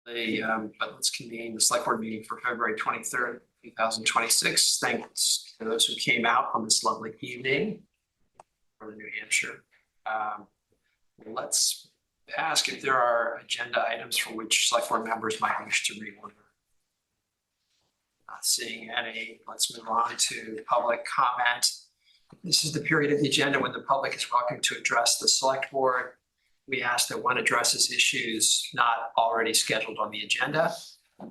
But let's convene the select board meeting for February 23rd, 2026. Thanks to those who came out on this lovely evening from New Hampshire. Let's ask if there are agenda items for which select board members might wish to reorder. Not seeing any. Let's move on to public comment. This is the period of the agenda when the public is welcome to address the select board. We ask that one addresses issues not already scheduled on the agenda.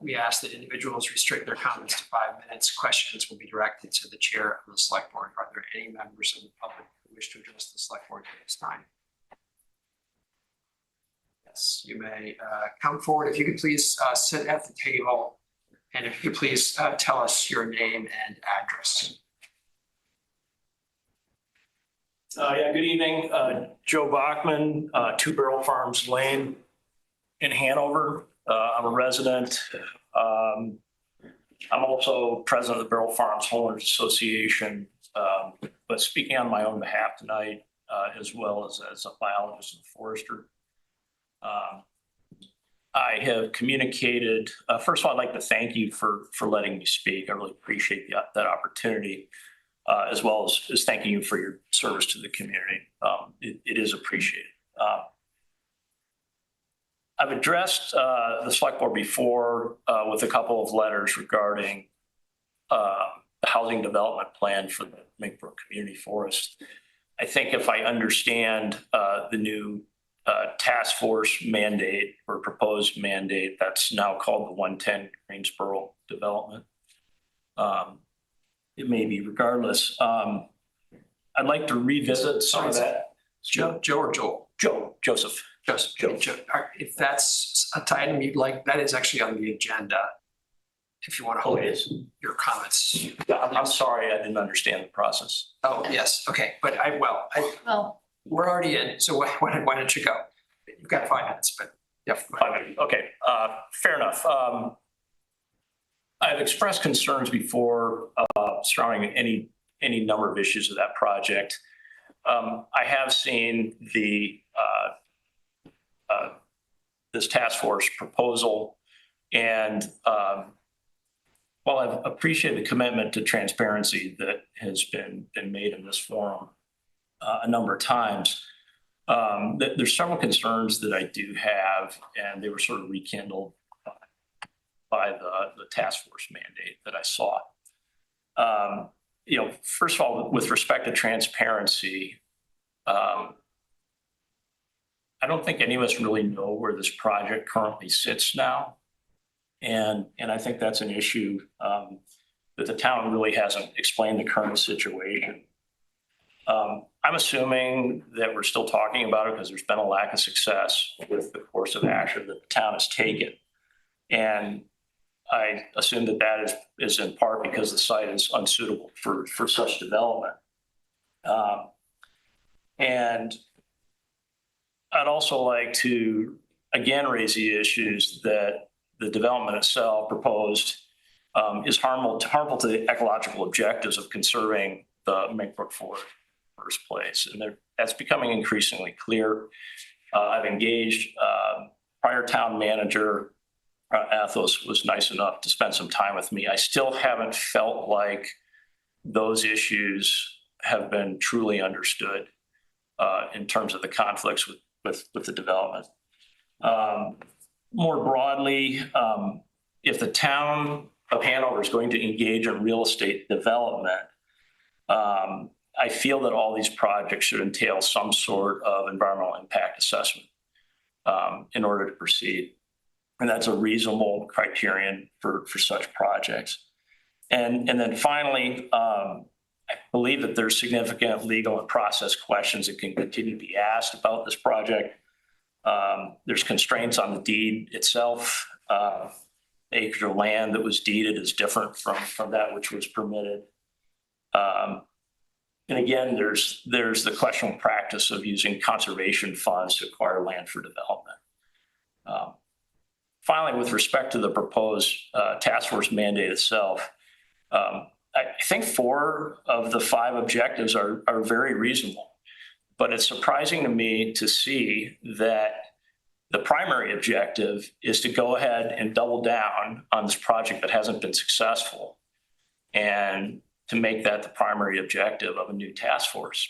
We ask that individuals restrict their comments to 5 minutes. Questions will be directed to the chair of the select board. Are there any members of the public who wish to address the select board at this time? Yes, you may come forward. If you could please sit at the table, and if you could please tell us your name and address. Good evening. Joe Bachman, 2 Barrel Farms Lane in Hanover. I'm a resident. I'm also president of the Barrel Farms Homeowners Association, but speaking on my own behalf tonight, as well as a biologist and forester. I have communicated, first of all, I'd like to thank you for letting me speak. I really appreciate that opportunity. As well as thanking you for your service to the community. It is appreciated. I've addressed the select board before with a couple of letters regarding the housing development plan for the Minkbrook Community Forest. I think if I understand the new Taskforce mandate or proposed mandate, that's now called the 110 Greensboro Development. It may be regardless. I'd like to revisit some of that. Joe or Joel? Joseph. Joe. If that's a item you'd like, that is actually on the agenda. If you want to hold your comments. I'm sorry, I didn't understand the process. Oh, yes. Okay. But we're already in. So why don't you go? You've got 5 minutes, but yeah. 5 minutes. Okay. Fair enough. I've expressed concerns before surrounding any number of issues of that project. I have seen this task force proposal, and while I appreciate the commitment to transparency that has been made in this forum a number of times, there's several concerns that I do have, and they were sort of rekindled by the task force mandate that I saw. First of all, with respect to transparency, I don't think any of us really know where this project currently sits now. And I think that's an issue that the town really hasn't explained the current situation. I'm assuming that we're still talking about it because there's been a lack of success with the course of action that the town has taken. And I assume that is in part because the site is unsuitable for such development. And I'd also like to, again, raise the issues that the development itself proposed is harmful to the ecological objectives of conserving the Minkbrook Forest in the first place. And that's becoming increasingly clear. I've engaged prior town manager, Athos was nice enough to spend some time with me. I still haven't felt like those issues have been truly understood in terms of the conflicts with the development. More broadly, if the town of Hanover is going to engage in real estate development, I feel that all these projects should entail some sort of environmental impact assessment in order to proceed. And that's a reasonable criterion for such projects. And then finally, I believe that there's significant legal and process questions that can continue to be asked about this project. There's constraints on the deed itself. Acre of land that was deeded is different from that which was permitted. And again, there's the questionable practice of using conservation funds to acquire land for development. Finally, with respect to the proposed task force mandate itself, I think 4 of the 5 objectives are very reasonable, but it's surprising to me to see that the primary objective is to go ahead and double down on this project that hasn't been successful and to make that the primary objective of a new task force.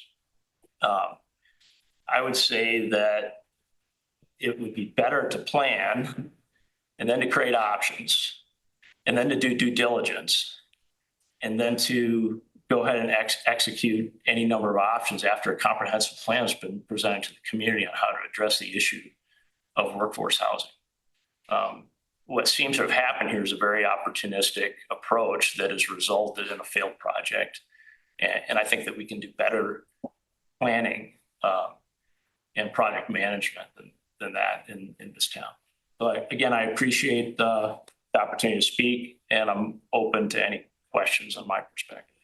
I would say that it would be better to plan and then to create options and then to do due diligence and then to go ahead and execute any number of options after a comprehensive plan has been presented to the community on how to address the issue of workforce housing. What seems to have happened here is a very opportunistic approach that has resulted in a failed project. And I think that we can do better planning and project management than that in this town. But again, I appreciate the opportunity to speak, and I'm open to any questions on my perspective.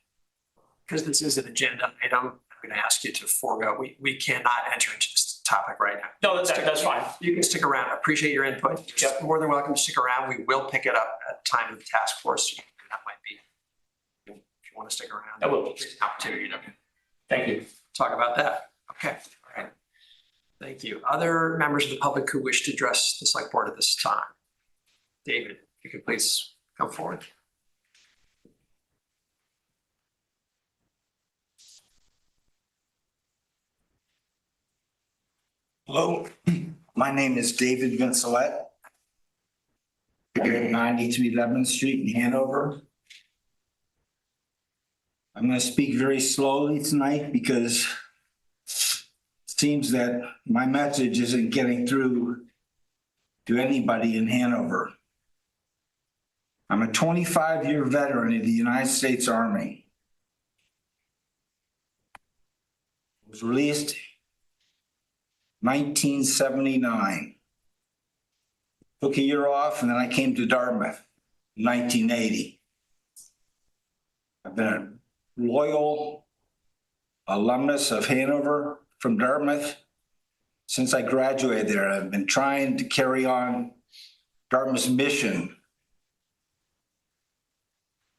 Because this is an agenda item, I'm going to ask you to forego. We cannot enter into this topic right now. No, that's fine. You can stick around. I appreciate your input. You're more than welcome to stick around. We will pick it up at the time of the task force. That might be, if you want to stick around. I will. There's an opportunity to Thank you. talk about that. Okay, all right. Thank you. Other members of the public who wish to address the select board at this time? David, if you could please come forward. Hello, my name is David Vincelette. I live at 93 Lebanon Street in Hanover. I'm going to speak very slowly tonight because it seems that my message isn't getting through to anybody in Hanover. I'm a 25-year veteran of the United States Army. I was released 1979. Took a year off and then I came to Dartmouth in 1980. I've been a loyal alumnus of Hanover from Dartmouth since I graduated there. I've been trying to carry on Dartmouth's mission,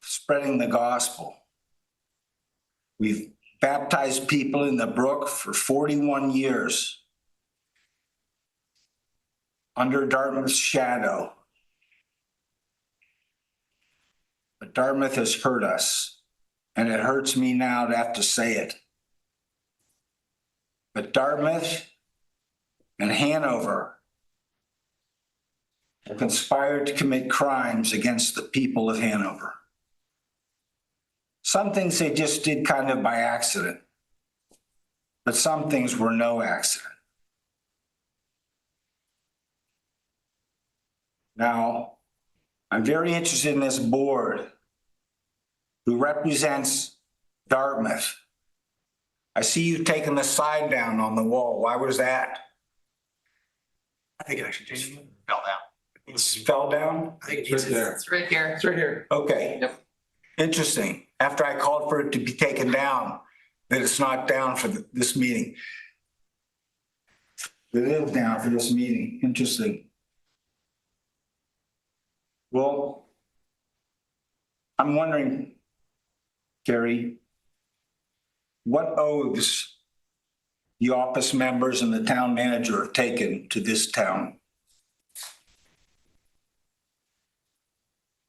spreading the gospel. We've baptized people in the brook for 41 years. Under Dartmouth's shadow. But Dartmouth has hurt us, and it hurts me now to have to say it. But Dartmouth and Hanover have conspired to commit crimes against the people of Hanover. Some things they just did kind of by accident, but some things were no accident. Now, I'm very interested in this board who represents Dartmouth. I see you taking the sign down on the wall. Why was that? I think it actually just fell down. It fell down? I think it needs there. It's right here. It's right here. Okay. Yep. Interesting. After I called for it to be taken down, that it's not down for this meeting. It is down for this meeting. Interesting. Well, I'm wondering, Carrie, what oaths the office members and the town manager have taken to this town?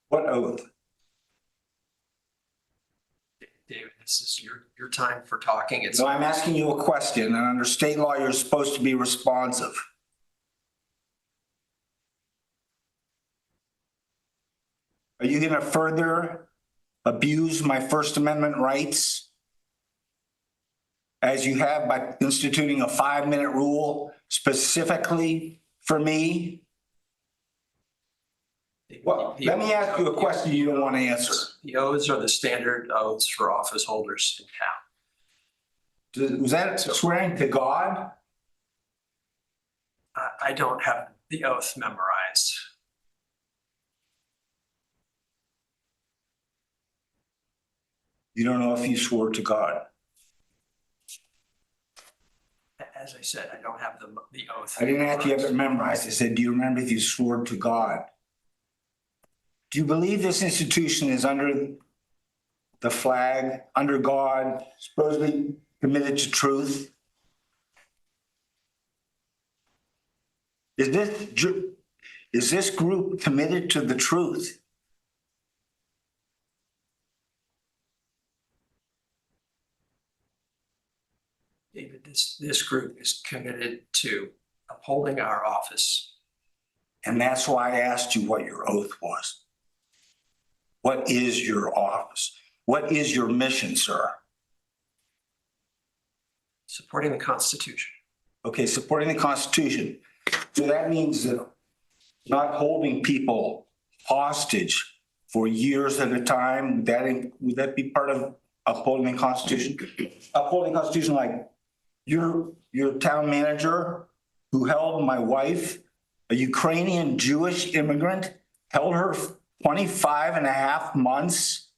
What oath? David, this is your time for talking. It's So I'm asking you a question, and under state law, you're supposed to be responsive. Are you going to further abuse my First Amendment rights as you have by instituting a 5-minute rule specifically for me? Well, let me ask you a question you don't want to answer. The oaths are the standard oaths for office holders in town. Was that swearing to God? I don't have the oath memorized. You don't know if you swore to God. As I said, I don't have the oath. I didn't ask you if it memorized. I said, do you remember if you swore to God? Do you believe this institution is under the flag, under God, supposedly committed to truth? Is this group committed to the truth? David, this group is committed to upholding our office. And that's why I asked you what your oath was. What is your office? What is your mission, sir? Supporting the Constitution. Okay, supporting the Constitution. So that means that not holding people hostage for years at a time, would that be part of upholding the Constitution? Upholding the Constitution, like your town manager who held my wife, a Ukrainian Jewish immigrant, held her 25 and a half months.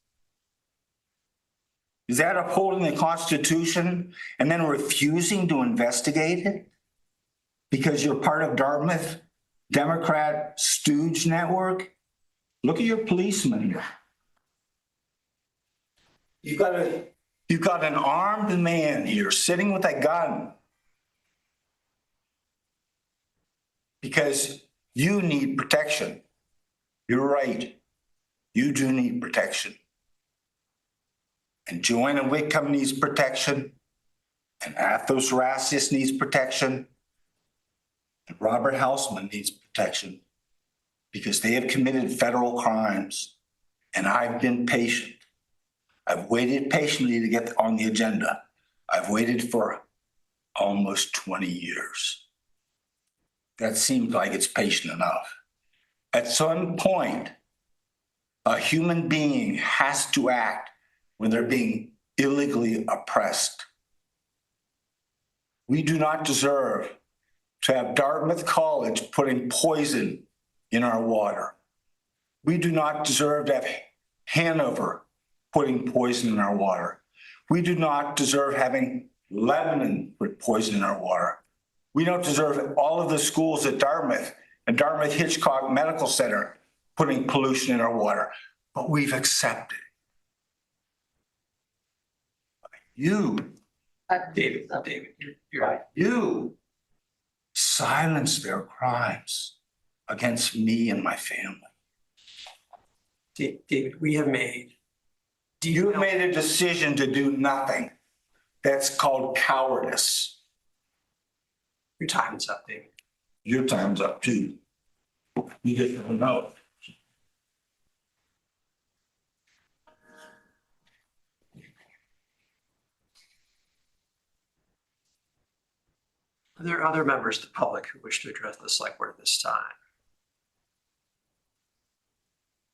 Is that upholding the Constitution and then refusing to investigate it? Because you're part of Dartmouth Democrat stooge network? Look at your policeman. You've got an armed man here sitting with a gun. Because you need protection. You're right. You do need protection. And Joanna Whitcomb needs protection. And Athos Rassius needs protection. And Robert Hausman needs protection. Because they have committed federal crimes. And I've been patient. I've waited patiently to get on the agenda. I've waited for almost 20 years. That seems like it's patient enough. At some point, a human being has to act when they're being illegally oppressed. We do not deserve to have Dartmouth College putting poison in our water. We do not deserve to have Hanover putting poison in our water. We do not deserve having Lebanon put poison in our water. We don't deserve all of the schools at Dartmouth and Dartmouth Hitchcock Medical Center putting pollution in our water, but we've accepted. You, David, you're right. you silence their crimes against me and my family. David, we have made. You've made a decision to do nothing. That's called cowardice. Your time is up, David. Your time's up too. You get to know. Are there other members of the public who wish to address the select board at this time?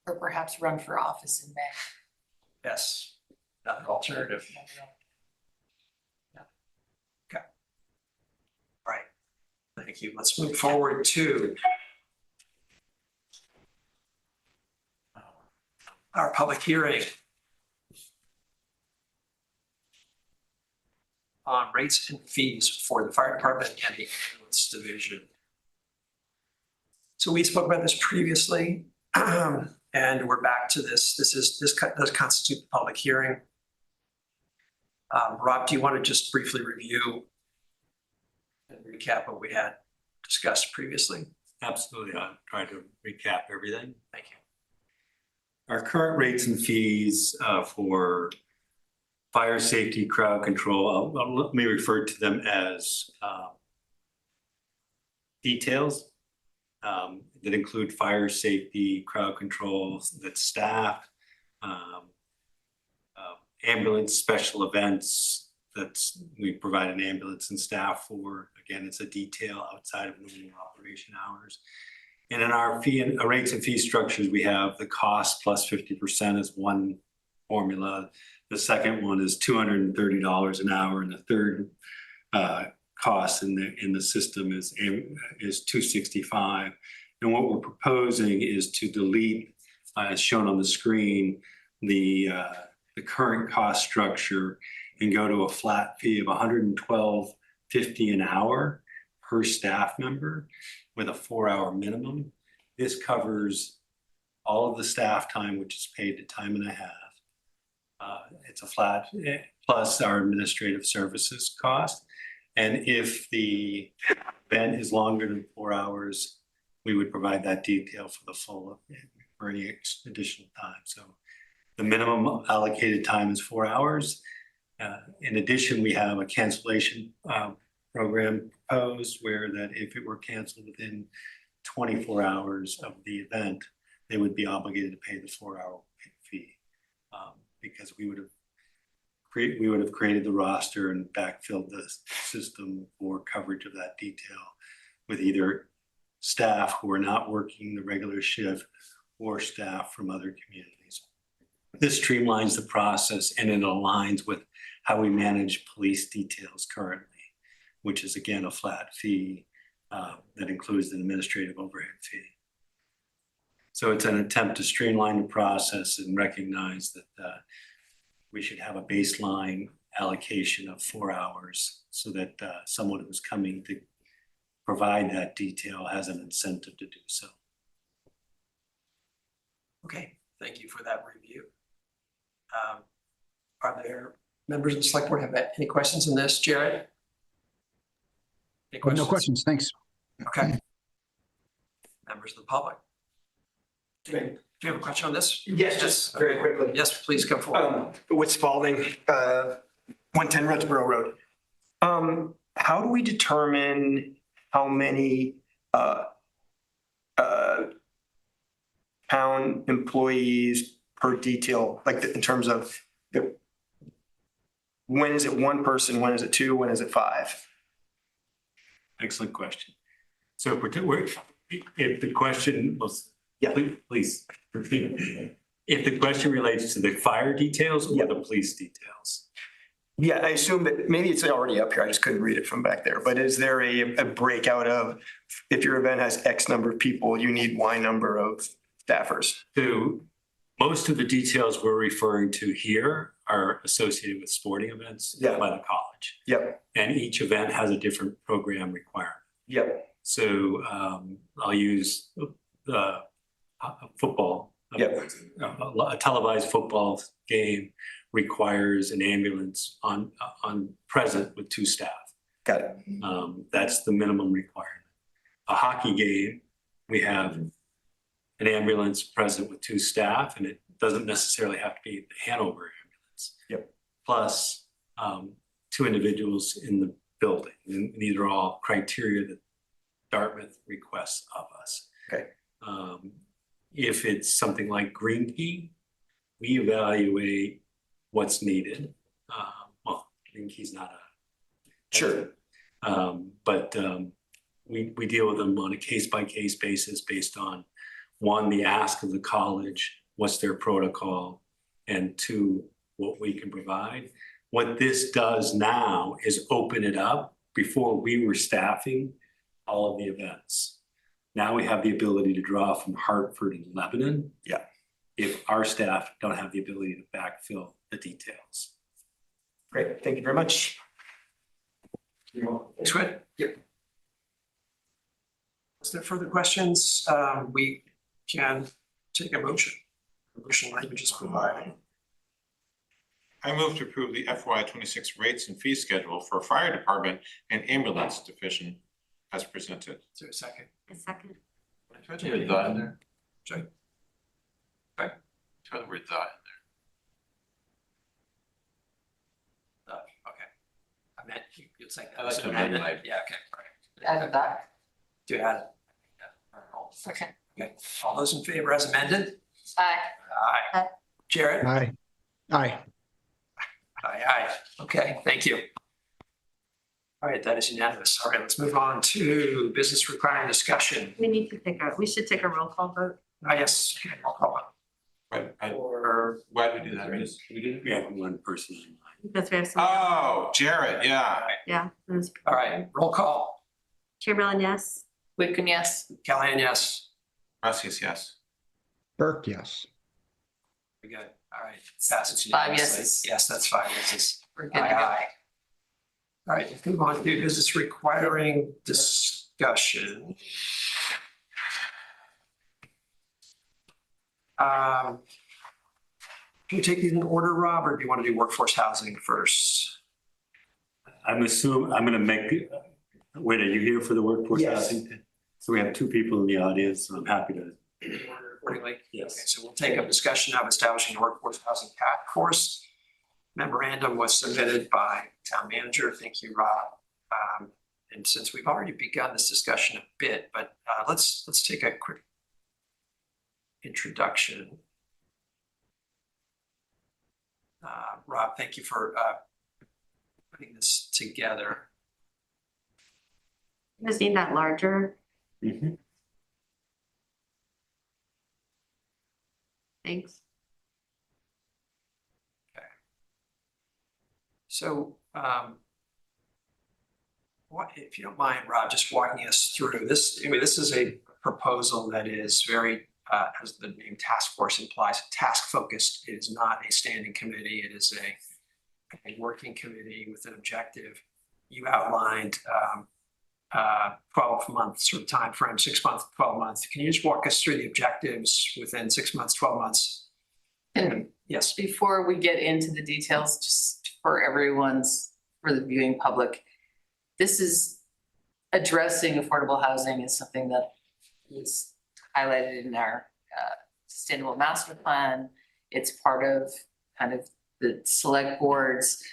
Or perhaps run for office in May. Yes, not an alternative. Okay. All right. Thank you. Let's move forward to our public hearing on rates and fees for the fire department and the ambulance division. So we spoke about this previously, and we're back to this. This does constitute the public hearing. Rob, do you want to just briefly review and recap what we had discussed previously? Absolutely. I'll try to recap everything. Thank you. Our current rates and fees for fire safety, crowd control, let me refer to them as details that include fire safety, crowd control, that's staff, ambulance special events, we provide an ambulance and staff for. Again, it's a detail outside of normal operation hours. And in our rates and fee structures, we have the cost plus 50% as one formula. The second one is $230 an hour, and the third cost in the system is $265. And what we're proposing is to delete, as shown on the screen, the current cost structure and go to a flat fee of $112.50 an hour per staff member with a 4-hour minimum. This covers all of the staff time, which is paid at time and a half. It's a flat plus our administrative services cost. And if the event is longer than 4 hours, we would provide that detail for the full, for any additional time. So the minimum allocated time is 4 hours. In addition, we have a cancellation program proposed where that if it were canceled within 24 hours of the event, they would be obligated to pay the 4-hour fee. Because we would have created the roster and backfilled the system for coverage of that detail with either staff who are not working the regular shift or staff from other communities. This streamlines the process and it aligns with how we manage police details currently, which is again a flat fee that includes an administrative overhead fee. So it's an attempt to streamline the process and recognize that we should have a baseline allocation of 4 hours so that someone who's coming to provide that detail has an incentive to do so. Okay, thank you for that review. Are there members of the select board have any questions on this, Jared? Any No questions, thanks. Okay. Members of the public? Do you have a question on this? Yes, just very quickly. Yes, please come forward. With Spalding, 110 Redsboro Road. How do we determine how many town employees per detail, like in terms of when is it one person, when is it two, when is it five? Excellent question. So if the question was, Yeah. please repeat. If the question relates to the fire details Yeah. or the police details? Yeah, I assume that maybe it's already up here. I just couldn't read it from back there. But is there a breakout of if your event has X number of people, you need Y number of staffers? So most of the details we're referring to here are associated with sporting events Yeah. by the college. Yep, And each event has a different program requirement. yep, So I'll use football. Yep. A televised football game requires an ambulance on present with 2 staff. got it. That's the minimum requirement. A hockey game, we have an ambulance present with 2 staff, and it doesn't necessarily have to be the Hanover ambulance. Yep. Plus 2 individuals in the building. And these are all criteria that Dartmouth requests of us. Okay. If it's something like Green Key, we evaluate what's needed. Well, Green Key's not a. Sure. But we deal with them on a case-by-case basis based on, 1, the ask of the college, what's their protocol, and 2, what we can provide. What this does now is open it up. Before we were staffing all of the events. Now we have the ability to draw from Hartford and Lebanon. Yeah. If our staff don't have the ability to backfill the details. Great. Thank you very much. Thanks, Whit. Yep. Is there further questions? We can take a motion. The motion language is provided. I move to approve the FY26 rates and fee schedule for fire department and ambulance division as presented. Is there a second? A second. Put the word "the" in there. Sorry. Put the word "the" in Okay. I meant you'd say that. I like to amend my- Yeah, okay. All right. Add that. Do you add? Second. Okay. All those in favor as amended? Aye. Aye. Jared? Aye. Aye. Aye. Okay, thank you. All right, that is unanimous. All right, let's move on to business requiring discussion. We should take a roll call vote. Yes, okay, roll call Right, or why did we do that? Because We have 1 person in mind. Because we have some, Oh, Jared, yeah. yeah. all right, roll call. Chair Mellon, yes. Whitcomb, yes. Callahan, yes. Russ, yes. Burke, yes. Very good. All right, passes 5 unanimously. yeses. Yes, that's 5 yeses. We're good to Aye, go. aye. All right, let's move on to business requiring discussion. Can we take these in order, Rob, or do you want to do workforce housing first? I'm gonna make Wait, are you here for the workforce Yes. housing? So we have two people in the audience, and I'm happy to. Accordingly. Okay, Yes. so we'll take up discussion of establishing a workforce housing task force. Memorandum was submitted by town manager. Thank you, Rob. And since we've already begun this discussion a bit, but let's take a quick introduction. Rob, thank you for putting this together. You guys need that larger, thanks. So what, if you don't mind, Rob, just walking us through this. I mean, this is a proposal that is very, as the name task force implies, task focused. It is not a standing committee. It is a working committee with an objective. You outlined 12 months sort of time frame, 6 months, 12 months. Can you just walk us through the objectives within 6 months, 12 months? And Yes. before we get into the details, just for the viewing public, this is addressing affordable housing is something that is highlighted in our sustainable master plan. It's part of kind of the select board's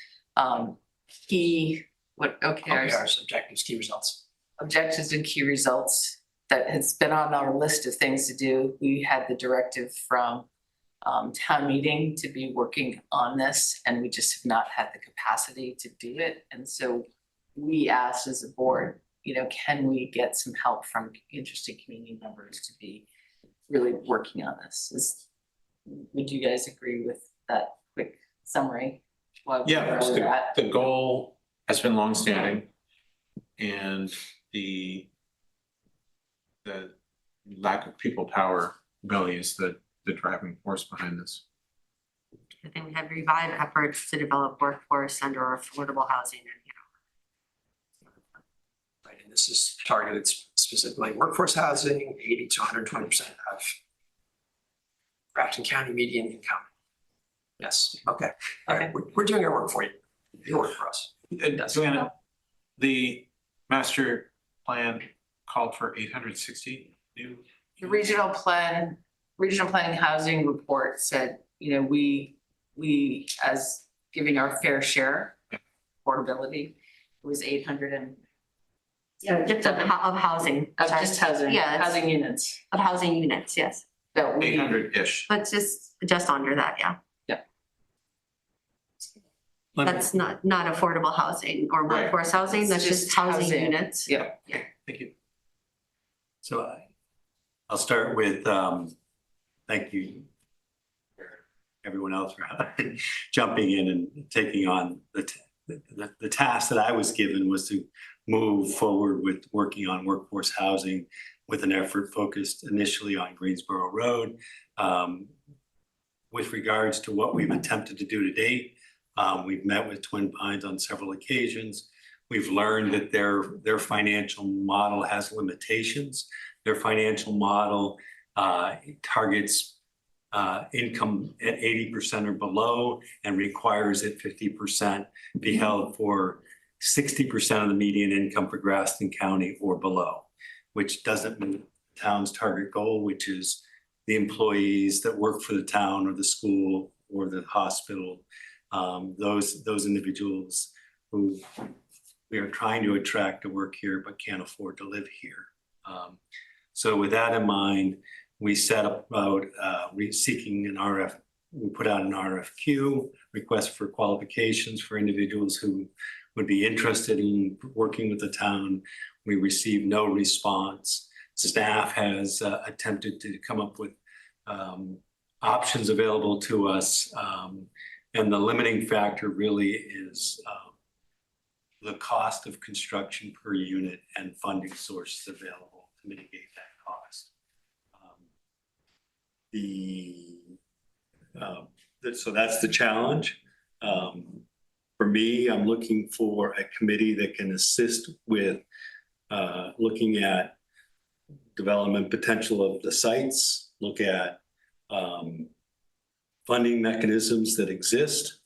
key, OKRs, objectives, key results. objectives and key results that has been on our list of things to do. We had the directive from town meeting to be working on this, and we just have not had the capacity to do it. And so we asked as a board, can we get some help from interested community members to be really working on this? Would you guys agree with that quick summary? Yeah, the goal has been longstanding, and the lack of people power really is the driving force behind this. I think we have revived efforts to develop workforce under affordable housing and, Right, and this is targeted specifically workforce housing, 80 to 120% of Grafton County median income. Yes, okay, all right, we're doing our work for you. Your work for us. Joanna, the master plan called for 860 new. The regional planning housing report said, we as giving our fair share affordability, it was 800 and just of housing. of sorry. just housing, Yeah, it's- housing units. Of housing units, yes, That we 800-ish. but just under that, yeah. That's not affordable housing or Right. workforce housing, It's that's just just housing housing. units. Yeah. Thank you. So I'll start with, thank you for everyone else for jumping in and taking on the task that I was given was to move forward with working on workforce housing with an effort focused initially on Greensboro Road. With regards to what we've attempted to do to date, we've met with Twin Pines on several occasions. We've learned that their financial model has limitations. Their financial model targets income at 80% or below and requires that 50% be held for 60% of the median income for Grafton County or below, which doesn't meet the town's target goal, which is the employees that work for the town or the school or the hospital, those individuals who we are trying to attract to work here but can't afford to live here. So with that in mind, we set about seeking an we put out an RFQ, request for qualifications for individuals who would be interested in working with the town. We received no response. Staff has attempted to come up with options available to us. And the limiting factor really is the cost of construction per unit and funding sources available to mitigate that cost. So that's the challenge. For me, I'm looking for a committee that can assist with looking at development potential of the sites, look at funding mechanisms that exist.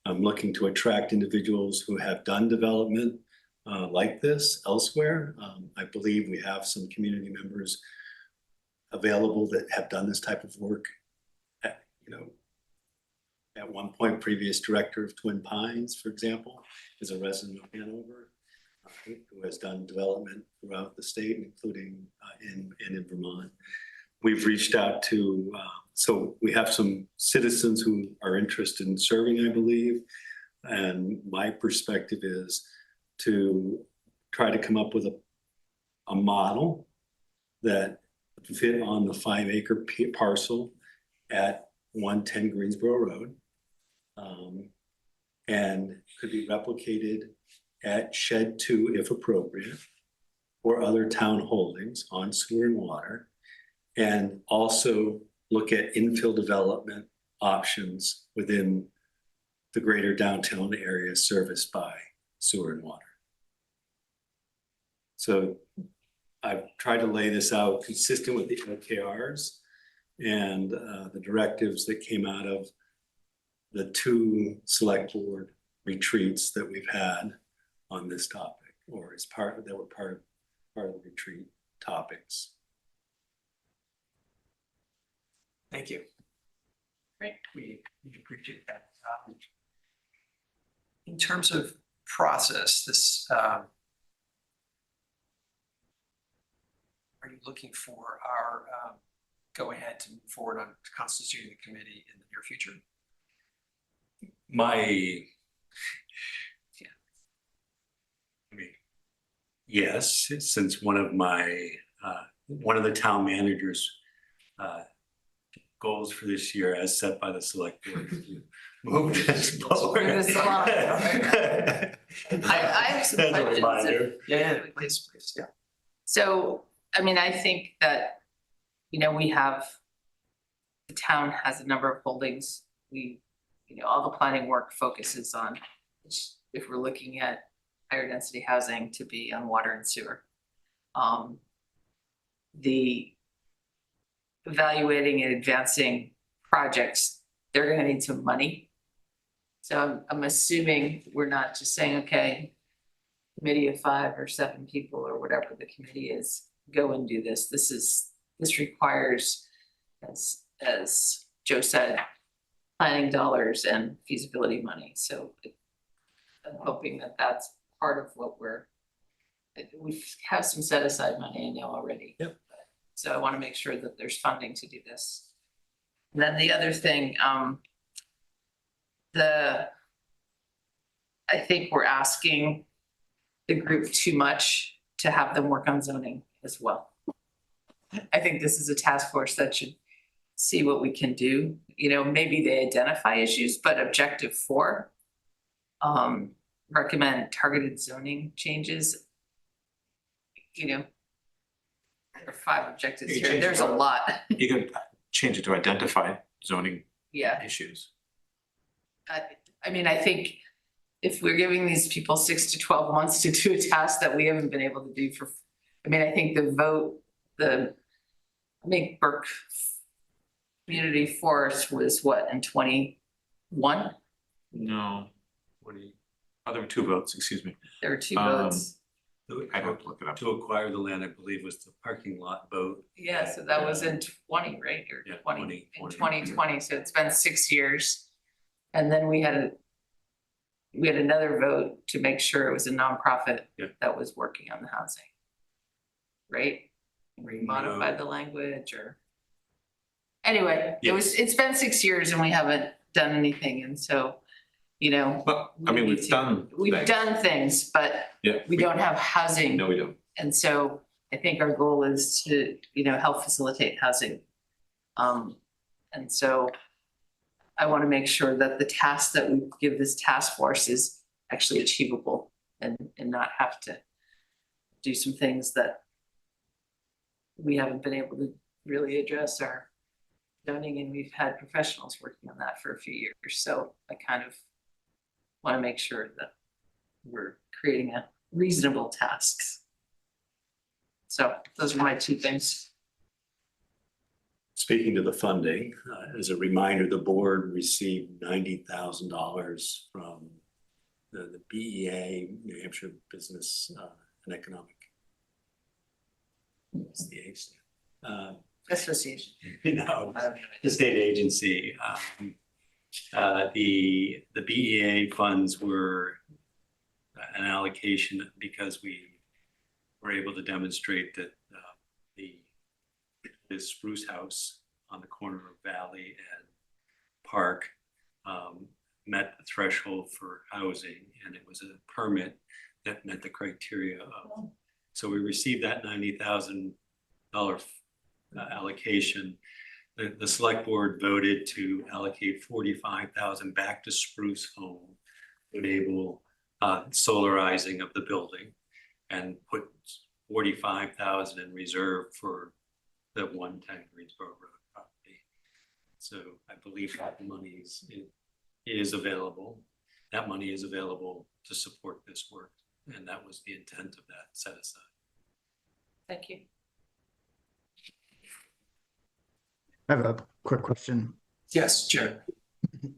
I'm looking to attract individuals who have done development, like this elsewhere. I believe we have some community members available that have done this type of work. At one point, previous director of Twin Pines, for example, is a resident of Hanover, who has done development throughout the state, including in Vermont. We've reached out to, so we have some citizens who are interested in serving, I believe. And my perspective is to try to come up with a model that fit on the 5-acre parcel at 110 Greensboro Road. And could be replicated at Shed 2 if appropriate, or other town holdings on sewer and water. And also look at infill development options within the greater downtown area serviced by sewer and water. So I've tried to lay this out consistent with the OKRs and the directives that came out of the 2 select board retreats that we've had on this topic, or as part of the retreat topics. Thank you. Great, we appreciate that. In terms of process, this, are you looking for our go ahead to move forward on constituting the committee in the near future? Yes, since one of the town managers' goals for this year, as set by the select board, is to move this forward. Move this along. I have some As a questions. reminder. Yeah, please, yeah. So, I mean, I think that, we have, the town has a number of holdings. All the planning work focuses on, if we're looking at higher density housing, to be on water and sewer. The evaluating and advancing projects, they're gonna need some money. So I'm assuming we're not just saying, okay, committee of 5 or 7 people or whatever the committee is, go and do this. This requires, as Joe said, planning dollars and feasibility money. So I'm hoping that that's part of what we have some set aside money, I know already. Yep. So I want to make sure that there's funding to do this. And then the other thing, I think we're asking the group too much to have them work on zoning as well. I think this is a task force that should see what we can do. Maybe they identify issues, but objective 4, recommend targeted zoning changes. There are 5 objectives here. There's a lot. You can change it to identify zoning Yeah. issues. I mean, I think if we're giving these people 6 to 12 months to do a task that we haven't been able to do I think I think Burke Community Forest was what, in 21? No, there were 2 votes, excuse me. There were 2 votes. I'd have to look it up. To acquire the land, I believe, was the parking lot vote. Yeah, so that was in 20, right? Or Yeah, 20, in 20. 2020, so it's been 6 years. And then we had another vote to make sure it was a nonprofit that was working on the housing. Right? We modified the language or. Anyway, it's been 6 years and we haven't done anything, and so, Well, I mean, we've done things, but we don't have housing. No, we don't. And so I think our goal is to, help facilitate housing. And so I want to make sure that the task that we give this task force is actually achievable and not have to do some things that we haven't been able to really address our zoning, and we've had professionals working on that for a few years. So I kind of want to make sure that we're creating a reasonable tasks. So those are my 2 things. Speaking to the funding, as a reminder, the board received $90,000 from the BEA, New Hampshire Business and Economic. What's the H? Association. No, the state agency. The BEA funds were an allocation because we were able to demonstrate that the spruce house on the corner of Valley and Park met the threshold for housing, and it was a permit that met the criteria of. So we received that $90,000 allocation. The select board voted to allocate $45,000 back to Spruce Home to enable solarizing of the building, and put $45,000 in reserve for the 110 Greensboro Road property. So I believe that money is available. That money is available to support this work, and that was the intent of that set aside. Thank you. I have a quick question. Yes, Jared.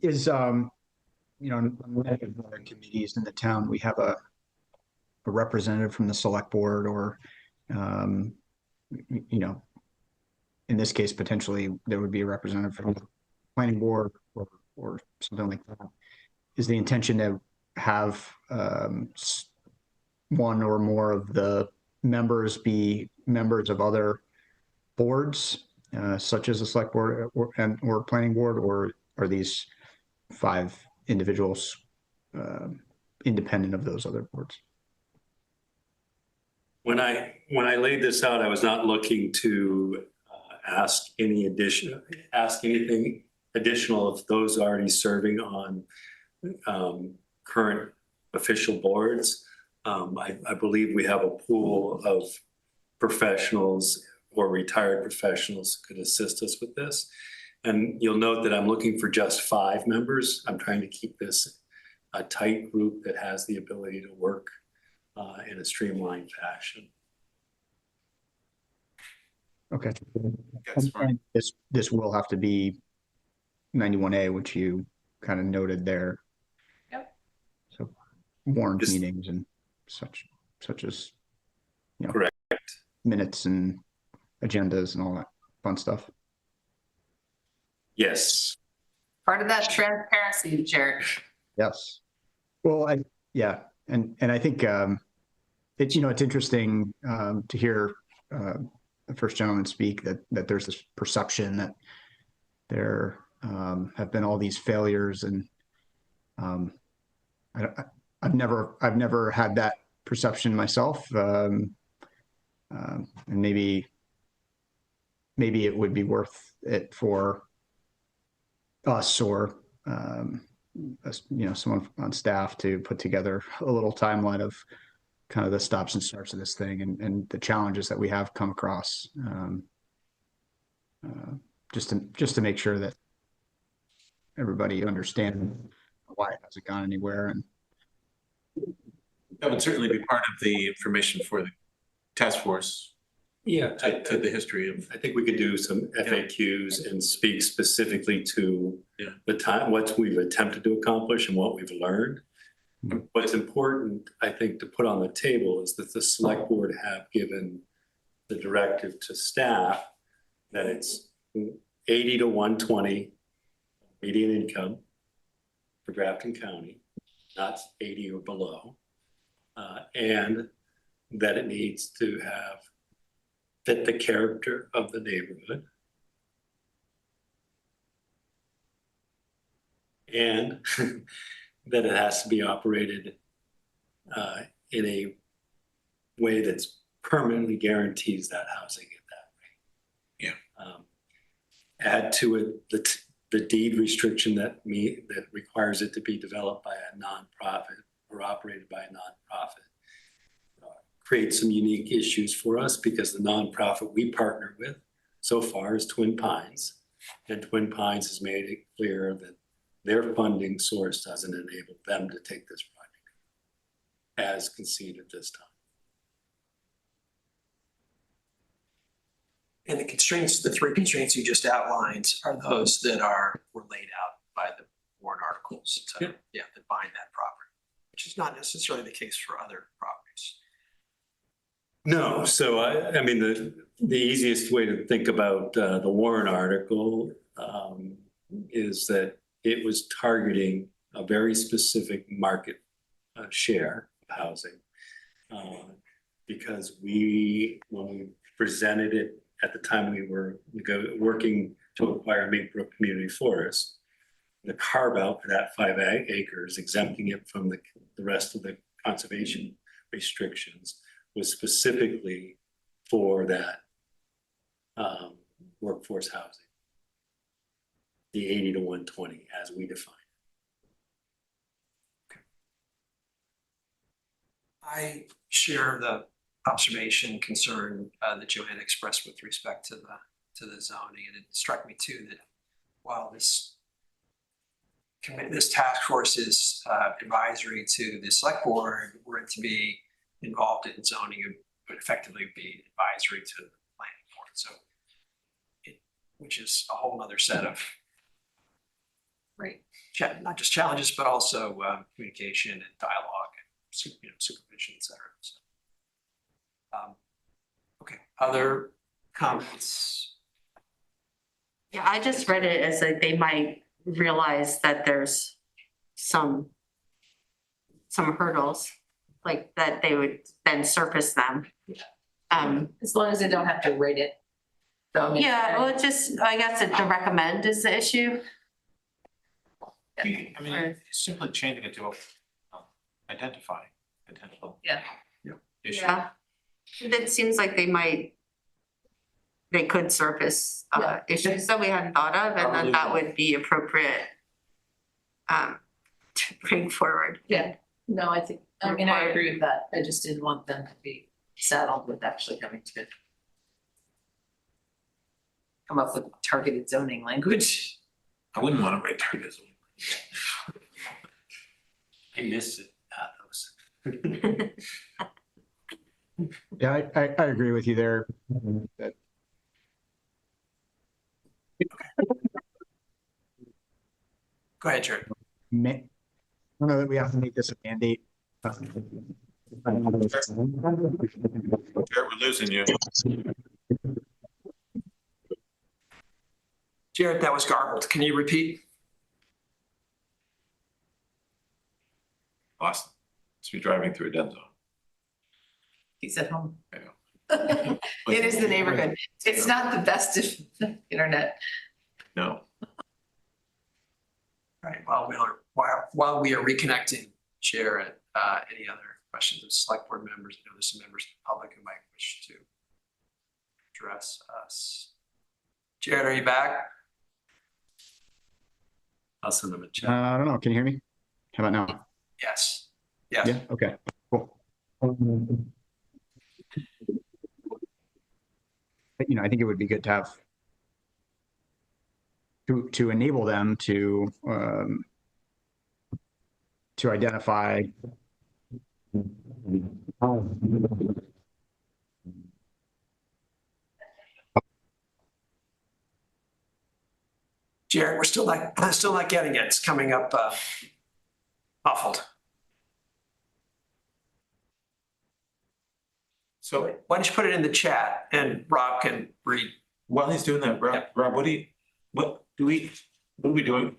Is, on many of the committees in the town, we have a representative from the select board, or, in this case, potentially there would be a representative from the planning board or something like that. Is the intention to have one or more of the members be members of other boards, such as the select board or planning board, or are these 5 individuals independent of those other boards? When I laid this out, I was not looking to ask anything additional of those already serving on current official boards. I believe we have a pool of professionals or retired professionals who could assist us with this. And you'll note that I'm looking for just 5 members. I'm trying to keep this a tight group that has the ability to work in a streamlined fashion. Okay. That's fine. And this will have to be 91A, which you kind of noted there. Yep. So warrant Just- meetings and such as, Correct. minutes and agendas and all that fun stuff. Yes. Part of that transparency, Jared. Yes. Well, and I think it's interesting to hear the first gentleman speak that there's this perception that there have been all these failures, and I've never had that perception myself, and maybe it would be worth it for us or someone on staff to put together a little timeline of kind of the stops and starts of this thing and the challenges that we have come across, just to make sure that everybody understands why it hasn't gone anywhere. And That would certainly be part of the information for the task force Yeah. to the history of. I think we could do some FAQs and speak specifically to Yeah. the time, what we've attempted to accomplish and what we've learned. What's important, I think, to put on the table is that the select board have given the directive to staff that it's 80 to 120 median income for Grafton County, not 80 or below, and that it needs to fit the character of the neighborhood, and that it has to be operated in a way that's permanently guarantees that housing at that rate. Yeah. Add to it the deed restriction that requires it to be developed by a nonprofit or operated by a nonprofit. Create some unique issues for us because the nonprofit we partner with so far is Twin Pines, and Twin Pines has made it clear that their funding source doesn't enable them to take this project as conceded this time. And the constraints, the 3 constraints you just outlined are those that were laid out by the warrant articles that bind that property. which is not necessarily the case for other properties. No, so I mean, the easiest way to think about the Warren article is that it was targeting a very specific market share of housing. Because when we presented it at the time we were working to acquire Mink Brook Community Forest, the carve out for that 5 acres, exempting it from the rest of the conservation restrictions, was specifically for that workforce housing. The 80 to 120 as we define. I share the observation concern that Joanne expressed with respect to the zoning, and it struck me too that while this task force is advisory to the select board, were it to be involved in zoning, it would effectively be advisory to the planning board. So, which is a whole other set of not just challenges, but also communication and dialogue, and supervision, et cetera. So, okay, other comments? Yeah, I just read it as like they might realize that there's some hurdles, like that they would then surface them. As long as they don't have to rate it. Yeah, well, it's just, I guess the recommend is the issue. I mean, simply changing it to identify potential. Yeah. Issue. Yeah. It seems like they could surface issues that we hadn't thought of, and then that would be appropriate to bring forward. Yeah, no, I agree with that. I just didn't want them to be saddled with actually having to come up with targeted zoning language. I wouldn't want to write targets. I miss it. Those. Yeah, I agree with you there. That- Go ahead, Jared. I don't know that we have to make this a mandate. Jared, we're losing you. Jared, that was garbled. Can you repeat? Awesome. Must be driving through a dead zone. He's at home. I know. It is the neighborhood. It's not the best of internet. No. Right, while we are reconnecting, Jared, any other questions of select board members? I know there's some members of the public who might wish to address us. Jared, are you back? I'll send them a chat. I don't know. Can you hear me? How about now? Yes. Yes. Yeah. Okay. Cool. But, I think it would be good to have to enable them to identify. Jared, we're still not getting it. It's coming up muffled. So Why don't you put it in the chat and Rob can read? while he's doing that, Rob, what are we doing?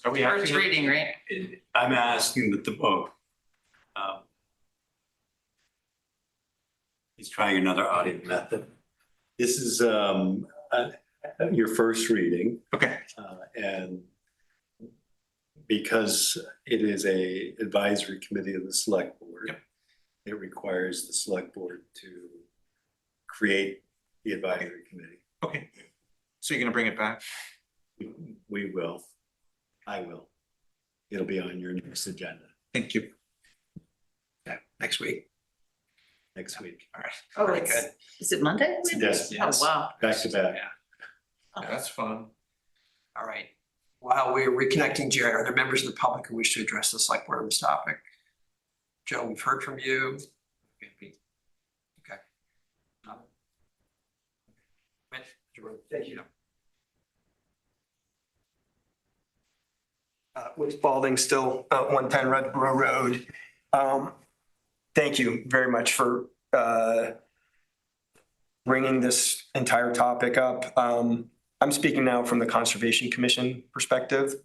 Are we First asking? reading, right? I'm asking that the vote. He's trying another audio method. This is your first reading. Okay. And because it is a advisory committee of the select board, Yep. It requires the select board to create the advisory committee. Okay. So you're gonna bring it back? We will. I will. It'll be on your next agenda Thank you. Yeah, next week. next week. All right. Oh, Very it's, good. is it Monday? Yes. Oh, wow. Back to back. Yeah. That's fun. All right. While we're reconnecting, Jared, are there members of the public who wish to address the select board on this topic? Joe, we've heard from you. Okay. Thank you. With Balding still 110 Redboro Road. Thank you very much for bringing this entire topic up. I'm speaking now from the Conservation Commission perspective.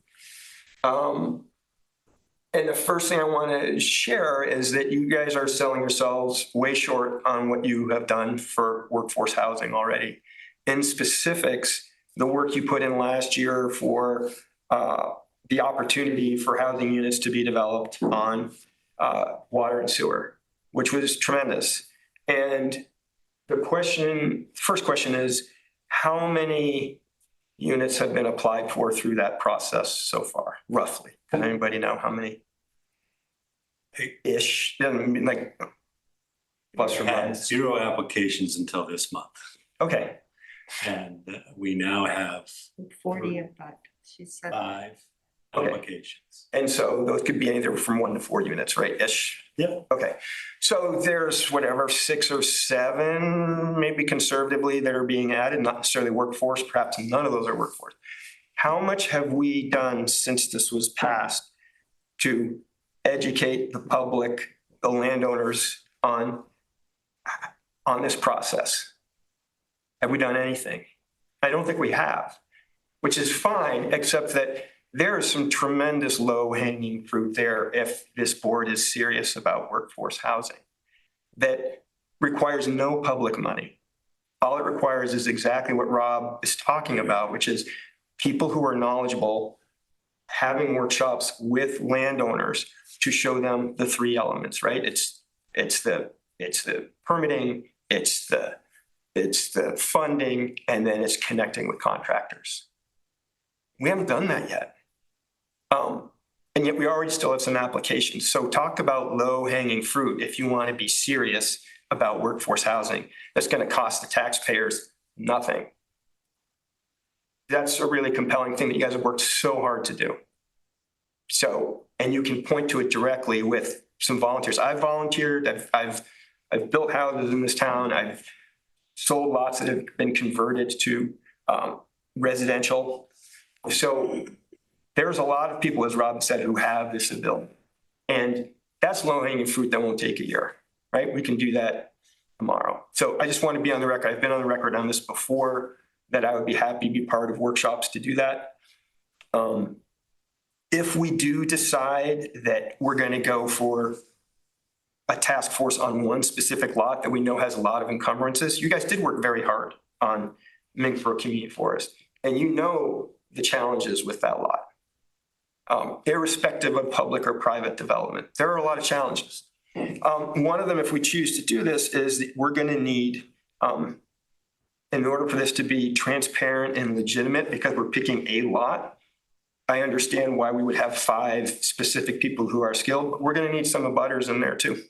And the first thing I want to share is that you guys are selling yourselves way short on what you have done for workforce housing already. In specifics, the work you put in last year for the opportunity for housing units to be developed on water and sewer, which was tremendous. And the first question is, how many units have been applied for through that process so far, roughly? Does anybody know how many? Ish, doesn't mean like plus or We had minus. 0 applications until this month, Okay, and we now have 40 of that, she said. 5 Okay. applications. and so those could be anywhere from 1 to 4 units, right? Ish. Yep. Okay, so there's whatever, 6 or 7, maybe conservatively, that are being added, not necessarily workforce, perhaps none of those are workforce. How much have we done since this was passed to educate the public, the landowners on this process? Have we done anything? I don't think we have, which is fine, except that there is some tremendous low-hanging fruit there if this board is serious about workforce housing that requires no public money. All it requires is exactly what Rob is talking about, which is people who are knowledgeable having workshops with landowners to show them the 3 elements, right? It's the permitting, it's the funding, and then it's connecting with contractors. We haven't done that yet. And yet we already still have some applications. So talk about low-hanging fruit if you want to be serious about workforce housing. That's going to cost the taxpayers nothing. That's a really compelling thing that you guys have worked so hard to do. So, and you can point to it directly with some volunteers. I've volunteered, I've built houses in this town. I've sold lots that have been converted to residential. So there's a lot of people, as Rob said, who have this ability. And that's low-hanging fruit that won't take a year, right? We can do that tomorrow. So I just want to be on the record. I've been on the record on this before, that I would be happy to be part of workshops to do that. If we do decide that we're going to go for a task force on one specific lot that we know has a lot of encumbrances, you guys did work very hard on Minkboro Community Forest, and you know the challenges with that lot. Irrespective of public or private development, there are a lot of challenges. One of them, if we choose to do this, is that we're going to need, in order for this to be transparent and legitimate, because we're picking a lot, I understand why we would have 5 specific people who are skilled, but we're going to need some abutters in there too.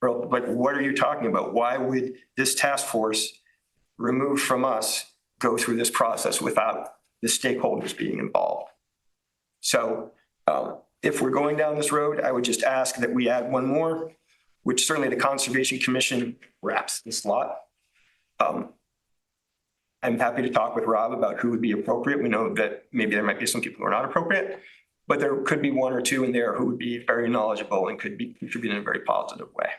But what are you talking about? Why would this task force removed from us go through this process without the stakeholders being involved? So if we're going down this road, I would just ask that we add one more, which certainly the Conservation Commission wraps this lot. I'm happy to talk with Rob about who would be appropriate. We know that maybe there might be some people who are not appropriate, but there could be 1 or 2 in there who would be very knowledgeable and could be contributing in a very positive way.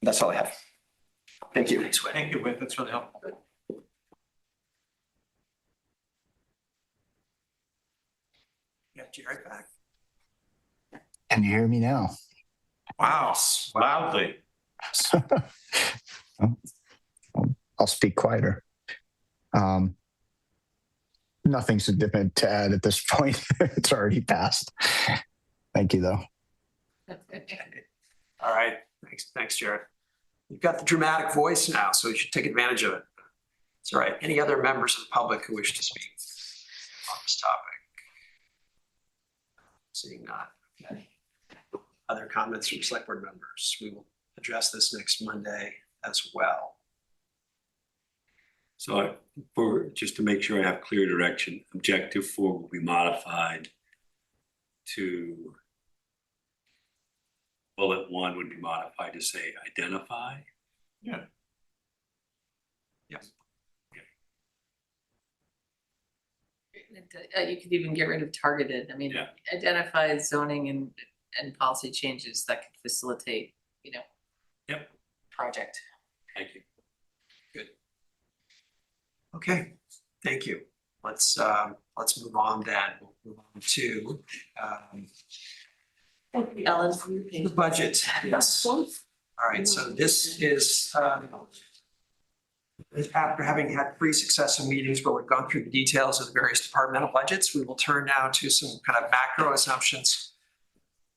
That's all I have. Thank you. Thank you, Whit. That's really helpful. Yeah, Jared back. Can you hear me now? Wow, loudly. I'll speak quieter. Nothing significant to add at this point. It's already passed. Thank you, though. All right, thanks, Jared. You've got the dramatic voice now, so you should take advantage of it. It's all right. Any other members of the public who wish to speak on this topic? Seeing none. Okay. Other comments from select board members? We will address this next Monday as well. So just to make sure I have clear direction, objective 4 will be modified to bullet 1 would be modified to say identify. Yeah. Yes. You could even get rid of targeted. I mean, Yeah. identify zoning and policy changes that could facilitate, Yep. project. Thank you. Okay, thank you. Let's move on then. We'll move on to Ellen, the budget. Yes. All right, so this is after having had 3 successive meetings where we've gone through the details of the various departmental budgets, we will turn now to some kind of macro assumptions.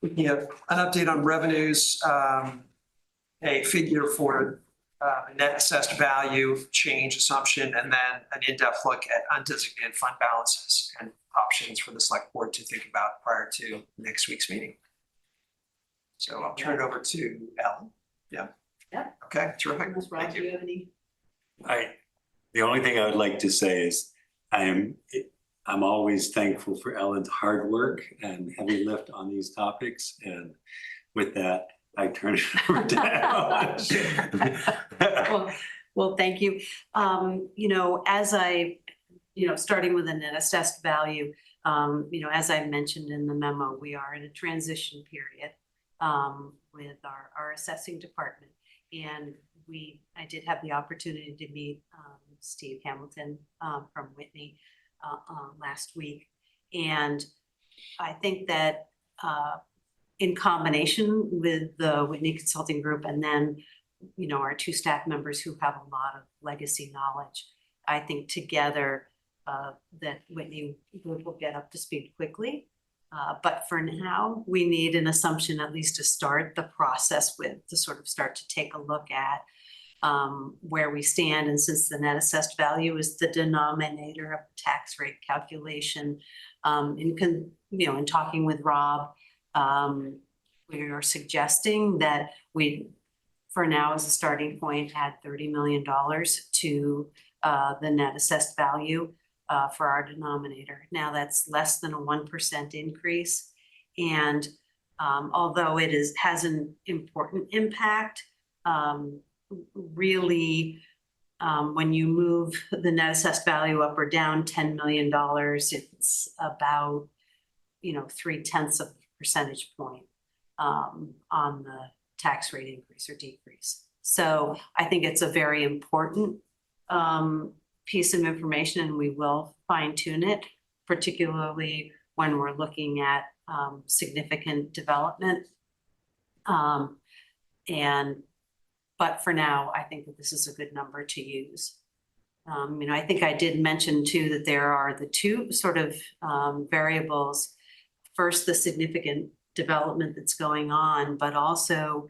We have an update on revenues, a figure for net assessed value change assumption, and then an in-depth look at undesignated fund balances and options for the select board to think about prior to next week's meeting. So I'll turn it over to Ellen. Yeah. Yeah. Okay, terrific. Rob, Thank do you. you have any? The only thing I would like to say is I'm always thankful for Ellen's hard work and heavy lift on these topics. And with that, I turn it over to Ellen. Well, thank you. As I, starting with a net assessed value, as I mentioned in the memo, we are in a transition period with our assessing department. And I did have the opportunity to meet Steve Hamilton from Whitney last week. And I think that in combination with the Whitney Consulting Group and then, our 2 staff members who have a lot of legacy knowledge, I think together that Whitney will get up to speed quickly. But for now, we need an assumption at least to start the process with, to sort of start to take a look at where we stand. And since the net assessed value is the denominator of the tax rate calculation, in talking with Rob, we are suggesting that we, for now as a starting point, add $30 million to the net assessed value for our denominator. Now that's less than a 1% increase. And although it has an important impact, really, when you move the net assessed value up or down $10 million, it's about, 0.3 of a percentage point on the tax rate increase or decrease. So I think it's a very important piece of information, and we will fine tune it, particularly when we're looking at significant development. But for now, I think that this is a good number to use. I think I did mention too that there are the 2 sort of variables. First, the significant development that's going on, but also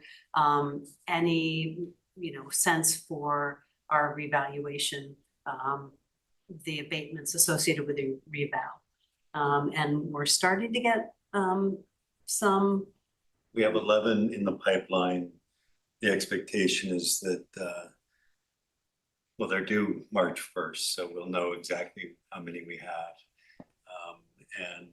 any, sense for our revaluation, the abatements associated with the reval. And we're starting to get some. We have 11 in the pipeline. The expectation is that, they're due March 1st, so we'll know exactly how many we have. And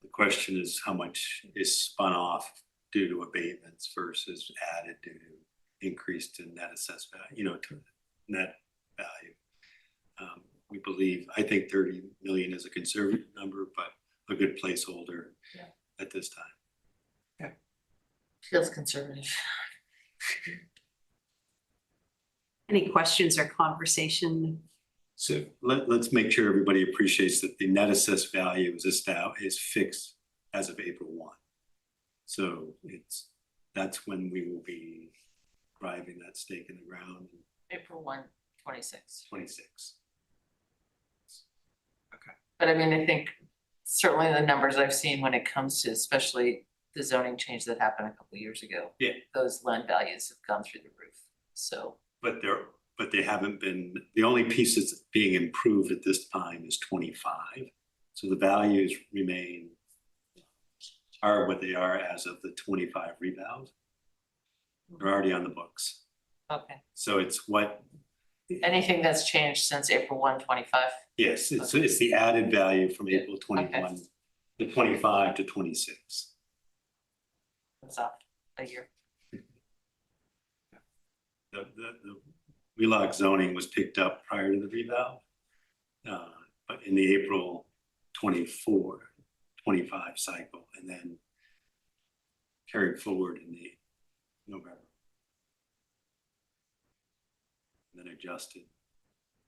the question is how much is spun off due to abatements versus added due to increased in net assessed value, to net value. We believe, I think 30 million is a conservative number, but a good placeholder at this time. Feels conservative. Any questions or conversation? So let's make sure everybody appreciates that the net assessed value is fixed as of April 1. So that's when we will be driving that stake in the ground. April 1, 26. 26. But I think certainly the numbers I've seen when it comes to especially the zoning change that happened a couple of years ago. Yeah. Those land values have gone through the roof, so. But they haven't been, the only piece that's being improved at this time is 25. So the values are what they are as of the 25 revals. They're already on the books. Okay. So it's what. Anything that's changed since April 1, 25? Yes, it's the added value from April 21 to 25 to 26. That's up a year. The Wheelock zoning was picked up prior to the reval. But in the April 24, 25 cycle, and then carried forward in the November. And then adjusted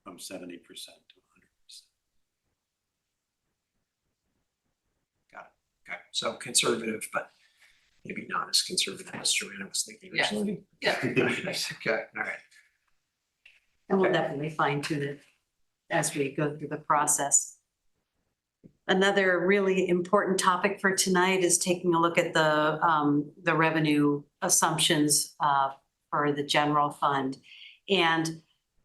from 70% to 100%. Okay, so conservative, but maybe not as conservative as Joanna was thinking Yeah. originally. Yeah. Okay, all right. And we'll definitely fine tune it as we go through the process. Another really important topic for tonight is taking a look at the revenue assumptions for the general fund. And,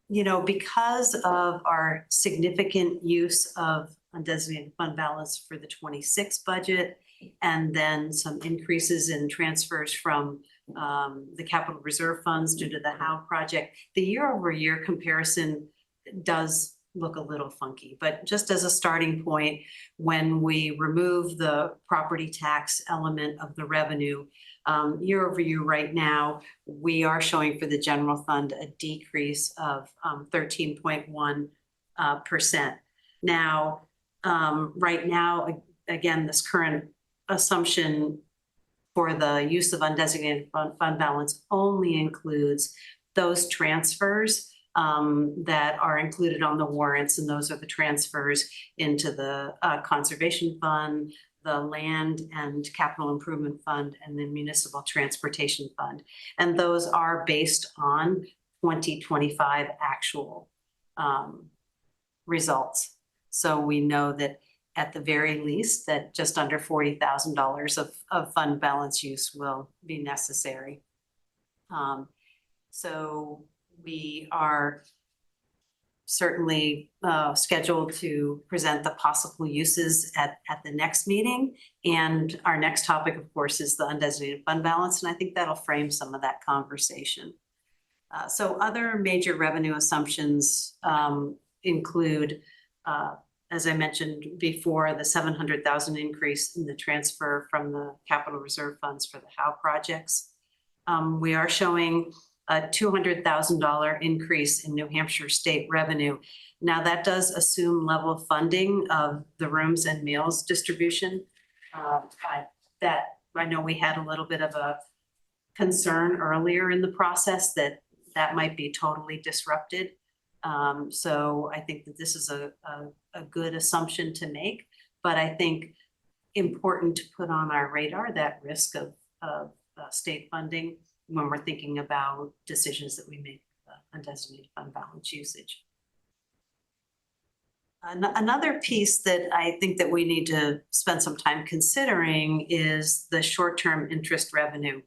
you know, because of our significant use of undesignated fund balance for the 26 budget, and then some increases in transfers from the capital reserve funds due to the Howe project, the year-over-year comparison does look a little funky. But just as a starting point, when we remove the property tax element of the revenue, year over year right now, we are showing for the general fund a decrease of 13.1%. Now, right now, again, this current assumption for the use of undesignated fund balance only includes those transfers that are included on the warrants, and those are the transfers into the conservation fund, the land and capital improvement fund, and the municipal transportation fund. And those are based on 2025 actual results. So we know that at the very least that just under $40,000 of fund balance use will be necessary. So we are certainly scheduled to present the possible uses at the next meeting. And our next topic, of course, is the undesignated fund balance. And I think that'll frame some of that conversation. So other major revenue assumptions include, as I mentioned before, the $700,000 increase in the transfer from the capital reserve funds for the Howe projects. We are showing a $200,000 increase in New Hampshire state revenue. Now that does assume level funding of the rooms and meals distribution. That I know we had a little bit of a concern earlier in the process that might be totally disrupted. So I think that this is a good assumption to make, but I think important to put on our radar that risk of state funding when we're thinking about decisions that we make undesignated fund balance usage. Another piece that I think that we need to spend some time considering is the short-term interest revenue.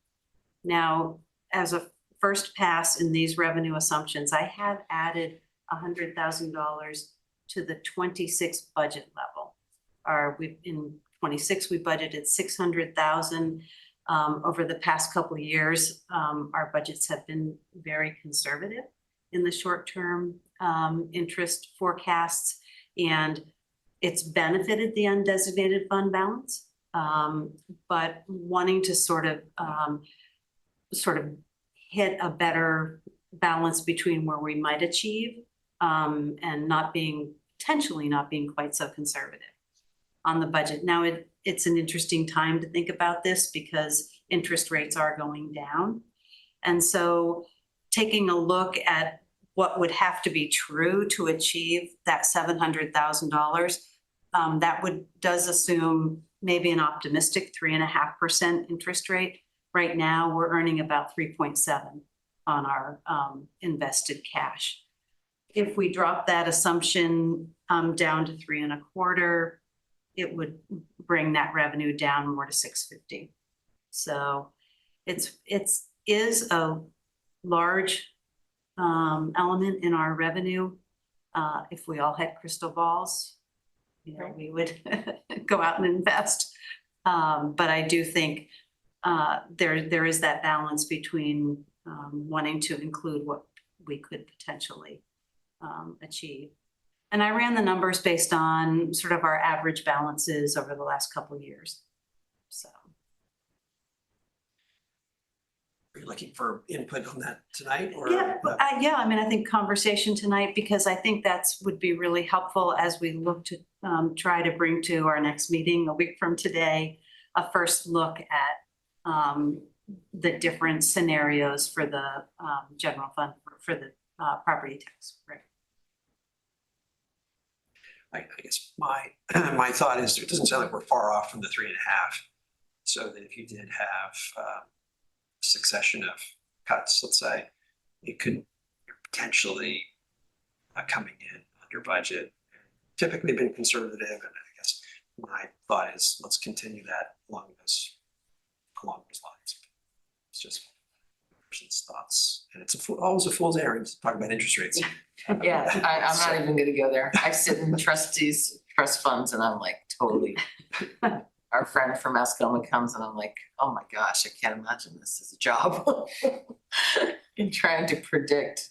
Now, as a first pass in these revenue assumptions, I have added $100,000 to the 26 budget level. In 26, we budgeted $600,000. Over the past couple of years, our budgets have been very conservative in the short-term interest forecasts, and it's benefited the undesignated fund balance. But wanting to sort of hit a better balance between where we might achieve and potentially not being quite so conservative on the budget. Now, it's an interesting time to think about this because interest rates are going down. And so taking a look at what would have to be true to achieve that $700,000, does assume maybe an optimistic 3.5% interest rate. Right now, we're earning about 3.7 on our invested cash. If we drop that assumption down to 3.25, it would bring that revenue down more to 650. So it is a large element in our revenue. If we all had crystal balls, we would go out and invest. But I do think there is that balance between wanting to include what we could potentially achieve. And I ran the numbers based on sort of our average balances over the last couple of years. So. Are you looking for input on that tonight or? Yeah, I mean, I think conversation tonight, because I think that's would be really helpful as we look to try to bring to our next meeting a week from today, a first look at the different scenarios for the general fund for the property tax, right? I guess my thought is it doesn't sound like we're far off from the 3.5. So that if you did have a succession of cuts, let's say, it could potentially coming in under budget. Typically been conservative, and I guess my thought is let's continue that along those lines. It's just person's thoughts, and it's always a fool's errand to talk about interest rates. Yeah, I'm not even gonna go there. I sit in trust funds and I'm like totally. Our friend from Mascoma comes and I'm like, oh my gosh, I can't imagine this as a job. In trying to predict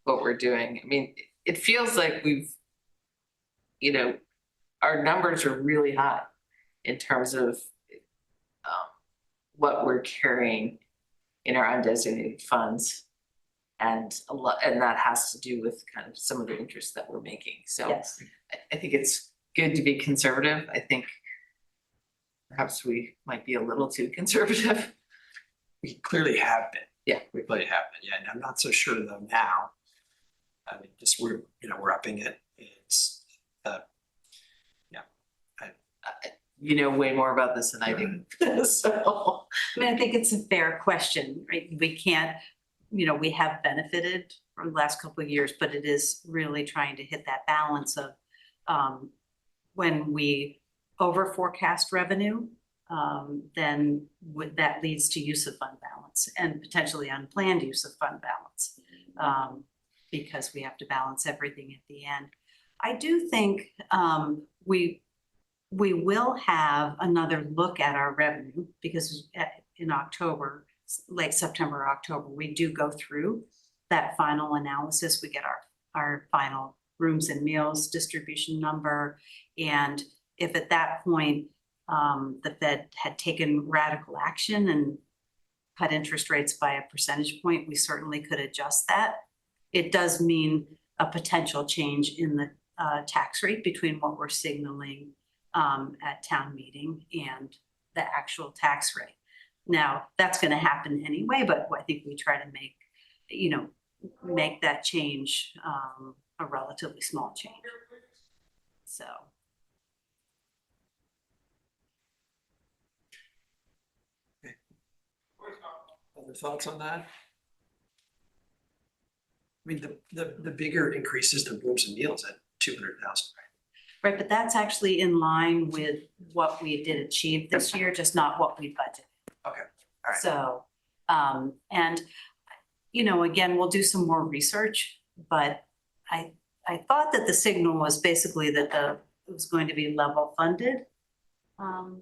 what we're doing. I mean, it feels like we've, our numbers are really high in terms of what we're carrying in our undesignated funds. And that has to do with kind of some of the interest that we're making. So Yes. I think it's good to be conservative. I think perhaps we might be a little too conservative. We clearly have been. Yeah. We clearly have been. Yeah, and I'm not so sure though now. I mean, just we're upping it. It's You know way more about this than I do. So I mean, I think it's a fair question, right? We can't, we have benefited from the last couple of years, but it is really trying to hit that balance of when we over forecast revenue, then that leads to use of fund balance and potentially unplanned use of fund balance, because we have to balance everything at the end. I do think we will have another look at our revenue because in October, late September, October, we do go through that final analysis. We get our final rooms and meals distribution number. And if at that point, the Fed had taken radical action and cut interest rates by a percentage point, we certainly could adjust that. It does mean a potential change in the tax rate between what we're signaling at town meeting and the actual tax rate. Now, that's going to happen anyway, but I think we try to make that change a relatively small change. So. other thoughts on that? I mean, the bigger increase is the rooms and meals at 200,000, Right, but that's actually in line with what we did achieve this year, just not what we budgeted. Okay, all right. So, and, again, we'll do some more research, but I thought that the signal was basically that it was going to be level funded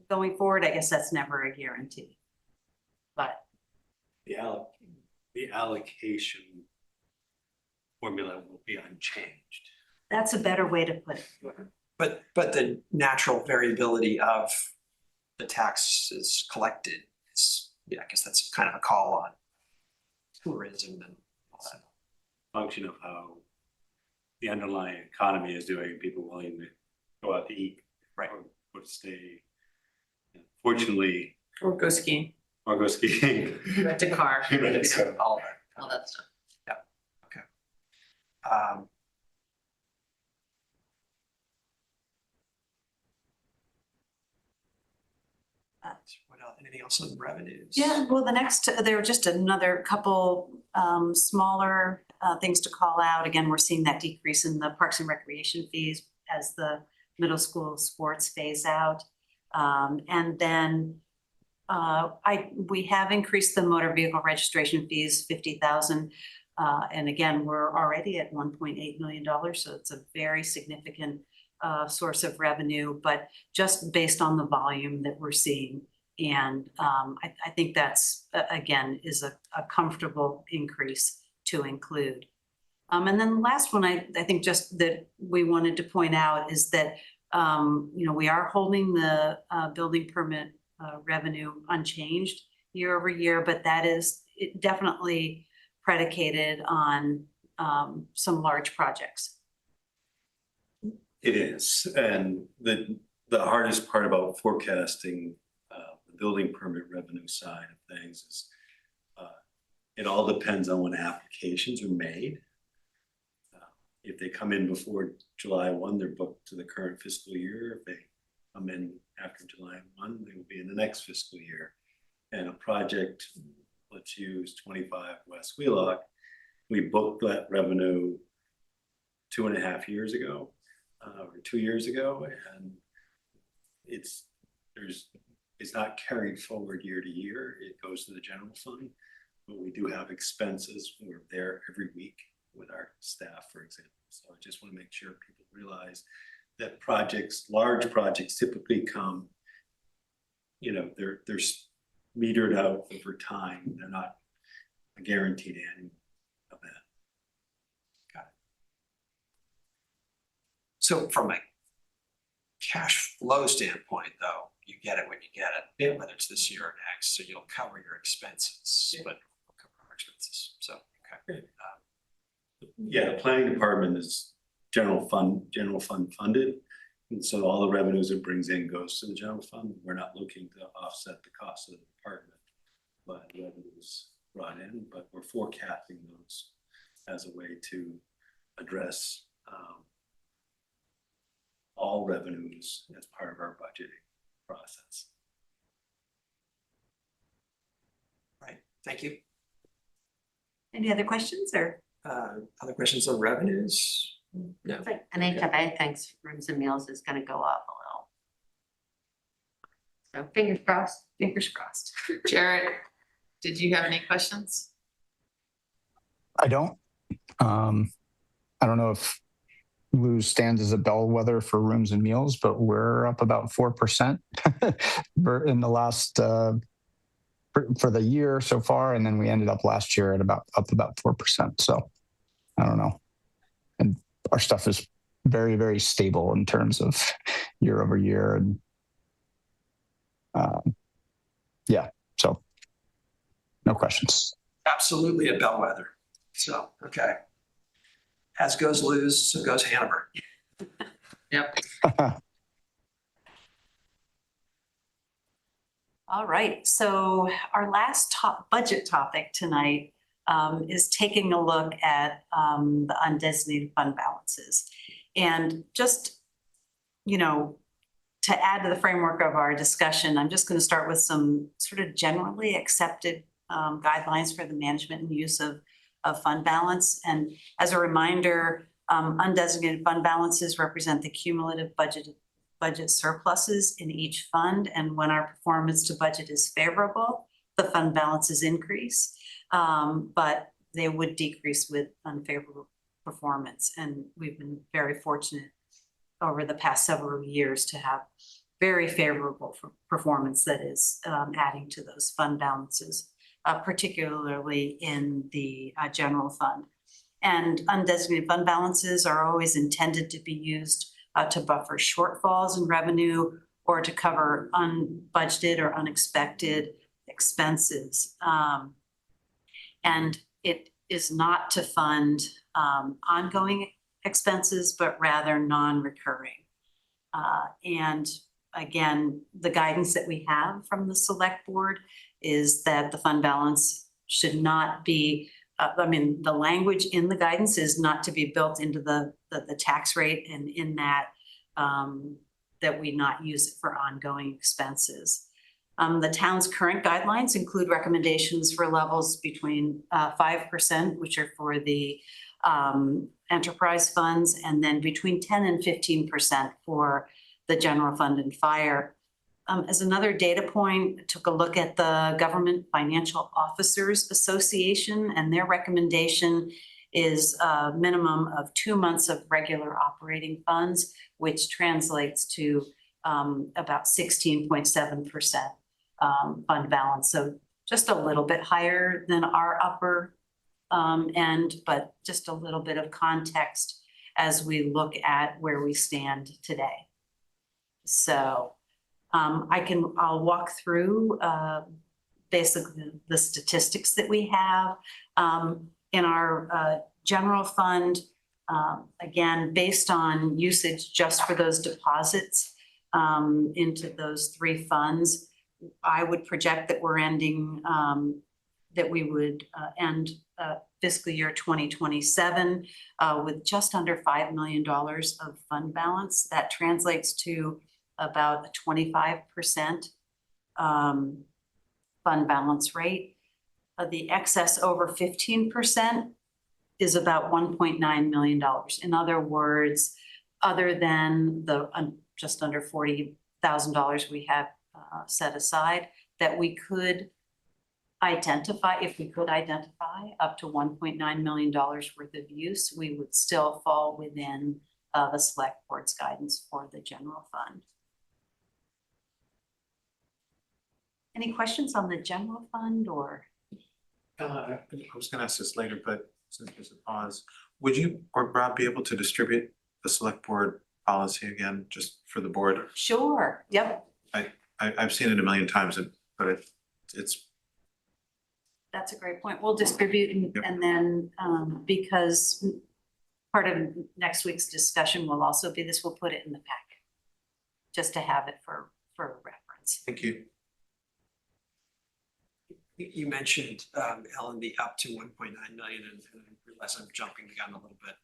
going forward. I guess that's never a guarantee. But The allocation formula will be unchanged. that's a better way to put it. But the natural variability of the taxes collected is, I guess that's kind of a call on tourism and all that. Function of how the underlying economy is doing, people willing to go out to eat. Right. Or stay. Fortunately. Or go skiing, Or go skiing. rent a car, So, All that. all that stuff. What else? Anything else on revenues? Yeah, well, there were just another couple smaller things to call out. Again, we're seeing that decrease in the parks and recreation fees as the middle school sports phase out. And then we have increased the motor vehicle registration fees 50,000. And again, we're already at $1.8 million, so it's a very significant source of revenue, but just based on the volume that we're seeing. And I think that's, again, is a comfortable increase to include. And then the last one, I think just that we wanted to point out is that, we are holding the building permit revenue unchanged. year over year, but that is definitely predicated on some large projects. It is, and the hardest part about forecasting the building permit revenue side of things is it all depends on when applications are made. If they come in before July 1, they're booked to the current fiscal year. If they come in after July 1, they will be in the next fiscal year. And a project, let's use 25 West Wheelock, we booked that revenue 2.5 years ago. Or 2 years ago, and it's not carried forward year to year. It goes to the general fund, but we do have expenses. We're there every week with our staff, for example. So I just want to make sure people realize that large projects typically come, they're metered out over time. They're not a guaranteed annual event. So from a cash flow standpoint, though, you get it when you get it, whether it's this year or next, so you'll cover your expenses, but we'll cover our expenses, so, okay. Yeah, the planning department is general fund funded. And so all the revenues it brings in goes to the general fund. We're not looking to offset the cost of the department by revenues brought in, but we're forecasting those as a way to address all revenues as part of our budgeting process. Right, thank you. Any other questions or? Other questions on revenues? No. And HFA thinks rooms and meals is gonna go up a little. So fingers crossed. Fingers crossed. Jarrett, did you have any questions? I don't. I don't know if Lou stands as a bellwether for rooms and meals, but we're up about 4% in the last for the year so far, and then we ended up last year at about 4%. So I don't know, and our stuff is very, very stable in terms of year over year, and yeah, so no questions. Absolutely a bellwether. So, okay. As goes Lou's, so goes Hanover. Yep. All right, so our last budget topic tonight is taking a look at the undesignated fund balances. And just, to add to the framework of our discussion, I'm just going to start with some sort of generally accepted guidelines for the management and use of fund balance. And as a reminder, undesignated fund balances represent the cumulative budget surpluses in each fund. And when our performance to budget is favorable, the fund balances increase, but they would decrease with unfavorable performance. And we've been very fortunate over the past several years to have very favorable performance that is adding to those fund balances, particularly in the general fund. And undesignated fund balances are always intended to be used to buffer shortfalls in revenue or to cover unbudgeted or unexpected expenses. And it is not to fund ongoing expenses, but rather non-recurring. And again, the guidance that we have from the select board is that the fund balance should not be, the language in the guidance is not to be built into the tax rate, and in that, that we not use it for ongoing expenses. The town's current guidelines include recommendations for levels between 5%, which are for the enterprise funds, and then between 10 and 15% for the general fund and fire. As another data point, I took a look at the Government Financial Officers Association, and their recommendation is a minimum of 2 months of regular operating funds, which translates to about 16.7% fund balance. So just a little bit higher than our upper end, but just a little bit of context as we look at where we stand today. So I'll walk through basically the statistics that we have. In our general fund, again, based on usage just for those deposits into those three funds, I would project that we're ending, that we would end fiscal year 2027 with just under $5 million of fund balance. That translates to about a 25% fund balance rate. The excess over 15% is about $1.9 million. In other words, other than the just under $40,000 we have set aside, that we could identify, if we could identify up to $1.9 million worth of use, we would still fall within the select board's guidance for the general fund. Any questions on the general fund or? I was gonna ask this later, but since there's a pause, would you or Rob be able to distribute the select board policy again, just for the board? Sure, yep. I've seen it a million times, but it's. That's a great point. We'll distribute Yep. and then because part of next week's discussion will also be this, we'll put it in the packet just to have it for reference. Thank you. You mentioned, Ellen, the up to 1.9 million, and I realize I'm jumping the gun a little bit.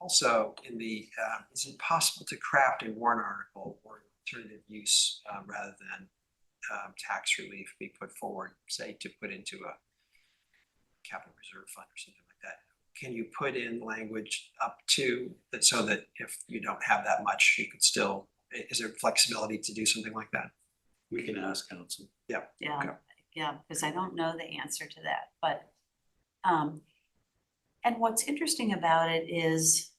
Also, in the, is it possible to craft a warrant article or alternative use rather than tax relief be put forward, say, to put into a capital reserve fund or something like that? Can you put in language up to that so that if you don't have that much, you could still, is there flexibility to do something like that? We can ask council. Yeah, Okay. yeah, because I don't know the answer to that, but and what's interesting about it is,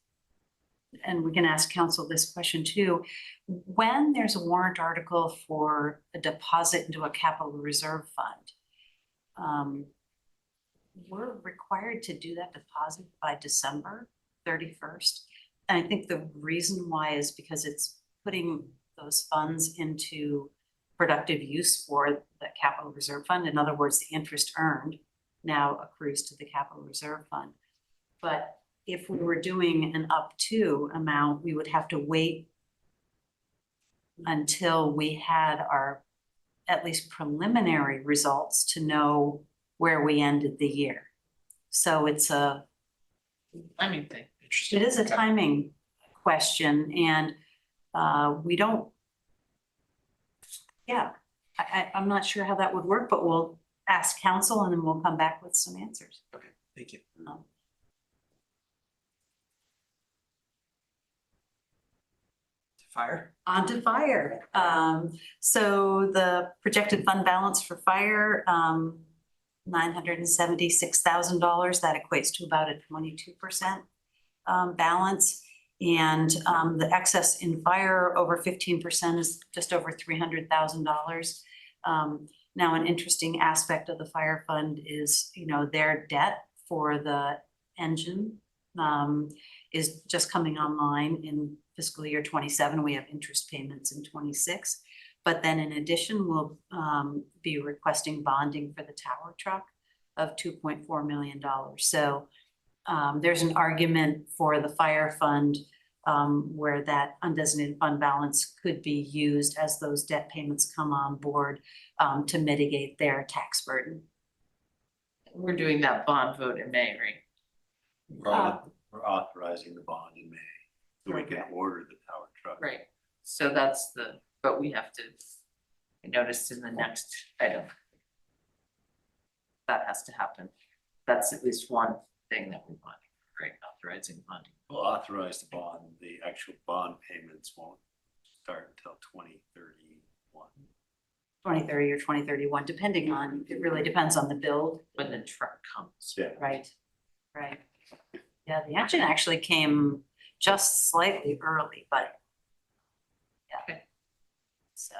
and we can ask council this question too, when there's a warrant article for a deposit into a capital reserve fund, we're required to do that deposit by December 31st. And I think the reason why is because it's putting those funds into productive use for the capital reserve fund. In other words, the interest earned now accrues to the capital reserve fund. But if we were doing an up to amount, we would have to wait until we had our at least preliminary results to know where we ended the year. So it's a timing thing. it is a timing question, and we don't, yeah, I'm not sure how that would work, but we'll ask council and then we'll come back with some answers. Okay, thank you. Fire? On to fire. So the projected fund balance for fire, $976,000. That equates to about a 22% balance. And the excess in fire over 15% is just over $300,000. Now, an interesting aspect of the fire fund is, you know, their debt for the engine is just coming online in fiscal year 27. We have interest payments in 26. But then in addition, we'll be requesting bonding for the tower truck of $2.4 million. So there's an argument for the fire fund where that undesignated fund balance could be used as those debt payments come on board to mitigate their tax burden. We're doing that bond vote in May, right? We're authorizing the bond in May, so we can order the tower truck. Right. So that's the, but we have to, I noticed in the next item. That has to happen. That's at least one thing that we want, right? Authorizing bonding. We'll authorize the bond. The actual bond payments won't start until 2031. 2030 or 2031, depending on, it really depends on the build. When the truck comes. Yeah. Right, right. Yeah, the engine actually came just slightly early, but yeah. Okay. So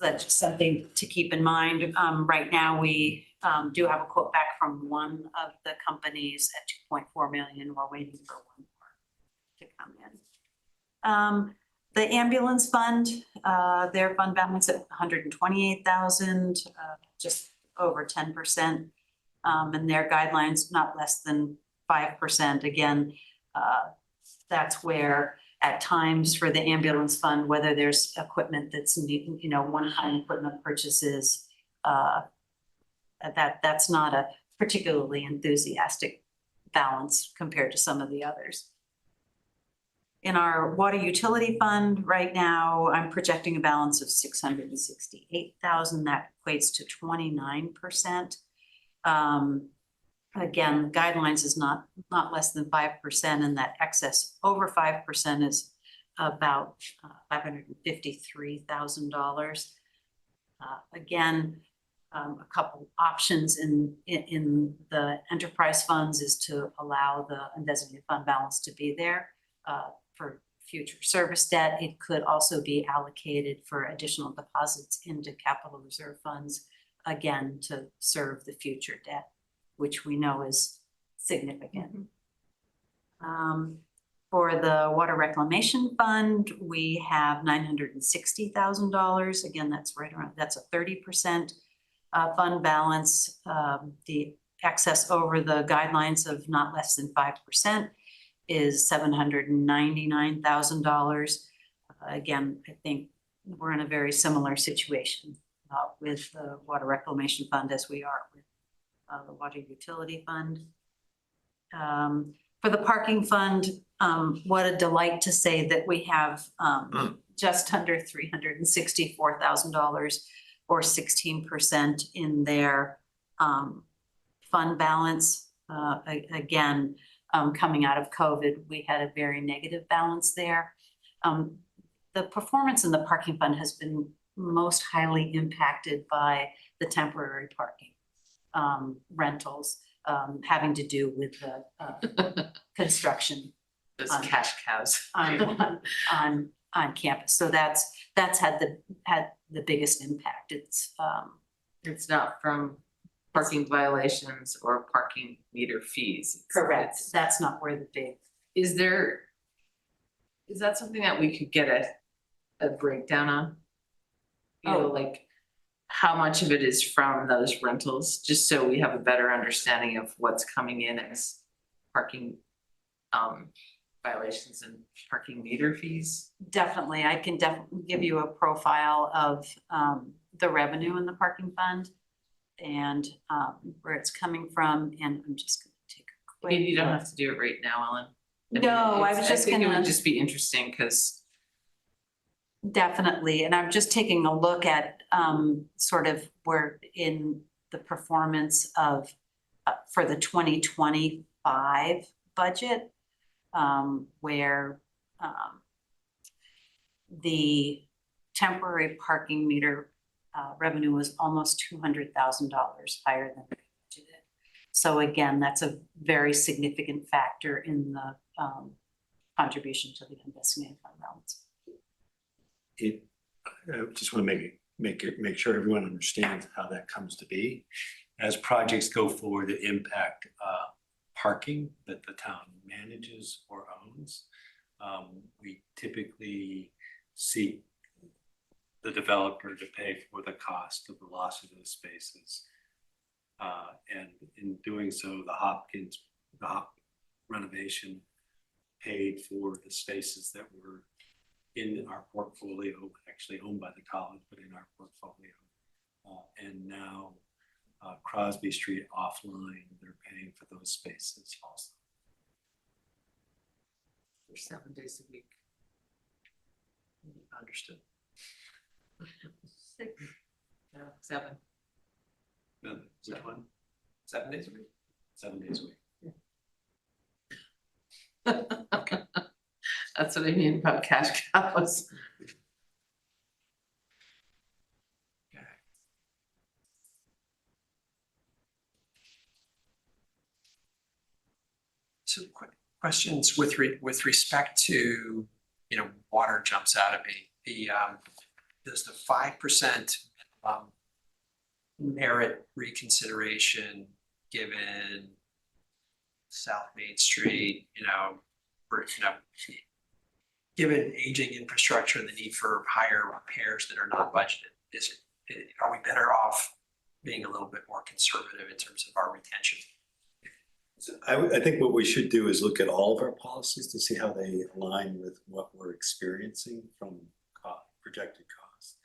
that's just something to keep in mind. Right now, we do have a quote back from one of the companies at 2.4 million. We're waiting for one more to come in. The ambulance fund, their fund balance at 128,000, just over 10%. And their guidelines, not less than 5%. Again, that's where at times for the ambulance fund, whether there's equipment that's, one-time equipment purchases, that's not a particularly enthusiastic balance compared to some of the others. In our water utility fund right now, I'm projecting a balance of $668,000. That equates to 29%. Again, the guidelines is not less than 5%, and that excess over 5% is about $553,000. Again, a couple options in the enterprise funds is to allow the undesignated fund balance to be there for future service debt. It could also be allocated for additional deposits into capital reserve funds, again, to serve the future debt, which we know is significant. For the water reclamation fund, we have $960,000. Again, that's right around, that's a 30% fund balance. The excess over the guidelines of not less than 5% is $799,000. Again, I think we're in a very similar situation with the water reclamation fund as we are with the water utility fund. For the parking fund, what a delight to say that we have just under $364,000 or 16% in their fund balance. Again, coming out of COVID, we had a very negative balance there. The performance in the parking fund has been most highly impacted by the temporary parking rentals having to do with the construction Those cash cows. on campus. So that's had the biggest impact. It's not from parking violations or parking meter fees. correct. That's not where the big. Is that something that we could get a breakdown on? You know, like how much of it is from those rentals, just so we have a better understanding of what's coming in as parking violations and parking meter fees? Definitely, I can definitely give you a profile of the revenue in the parking fund and where it's coming from, and I'm just gonna take a quick. Maybe you don't have to do it right now, Ellen. No, I was just think it gonna. would just be interesting because. Definitely, and I'm just taking a look at sort of where in the performance of for the 2025 budget, where the temporary parking meter revenue was almost $200,000 higher than budgeted. So again, that's a very significant factor in the contribution to the undesignated fund balance. I just want to make sure everyone understands how that comes to be. As projects go forward that impact parking that the town manages or owns, we typically seek the developer to pay for the cost of the loss of those spaces. And in doing so, the Hop renovation paid for the spaces that were in our portfolio, actually owned by the college, but in our portfolio. And now Crosby Street offline, they're paying for those spaces also. For 7 days a week. Understood. 6. No, 7. No, which one? 7 days a week. 7 days a week. That's what I mean about cash cows. So questions with respect to, water jumps out at me. Does the 5% merit reconsideration given South Main Street, given aging infrastructure and the need for higher repairs that are not budgeted, are we better off being a little bit more conservative in terms of our retention. I think what we should do is look at all of our policies to see how they align with what we're experiencing from projected costs.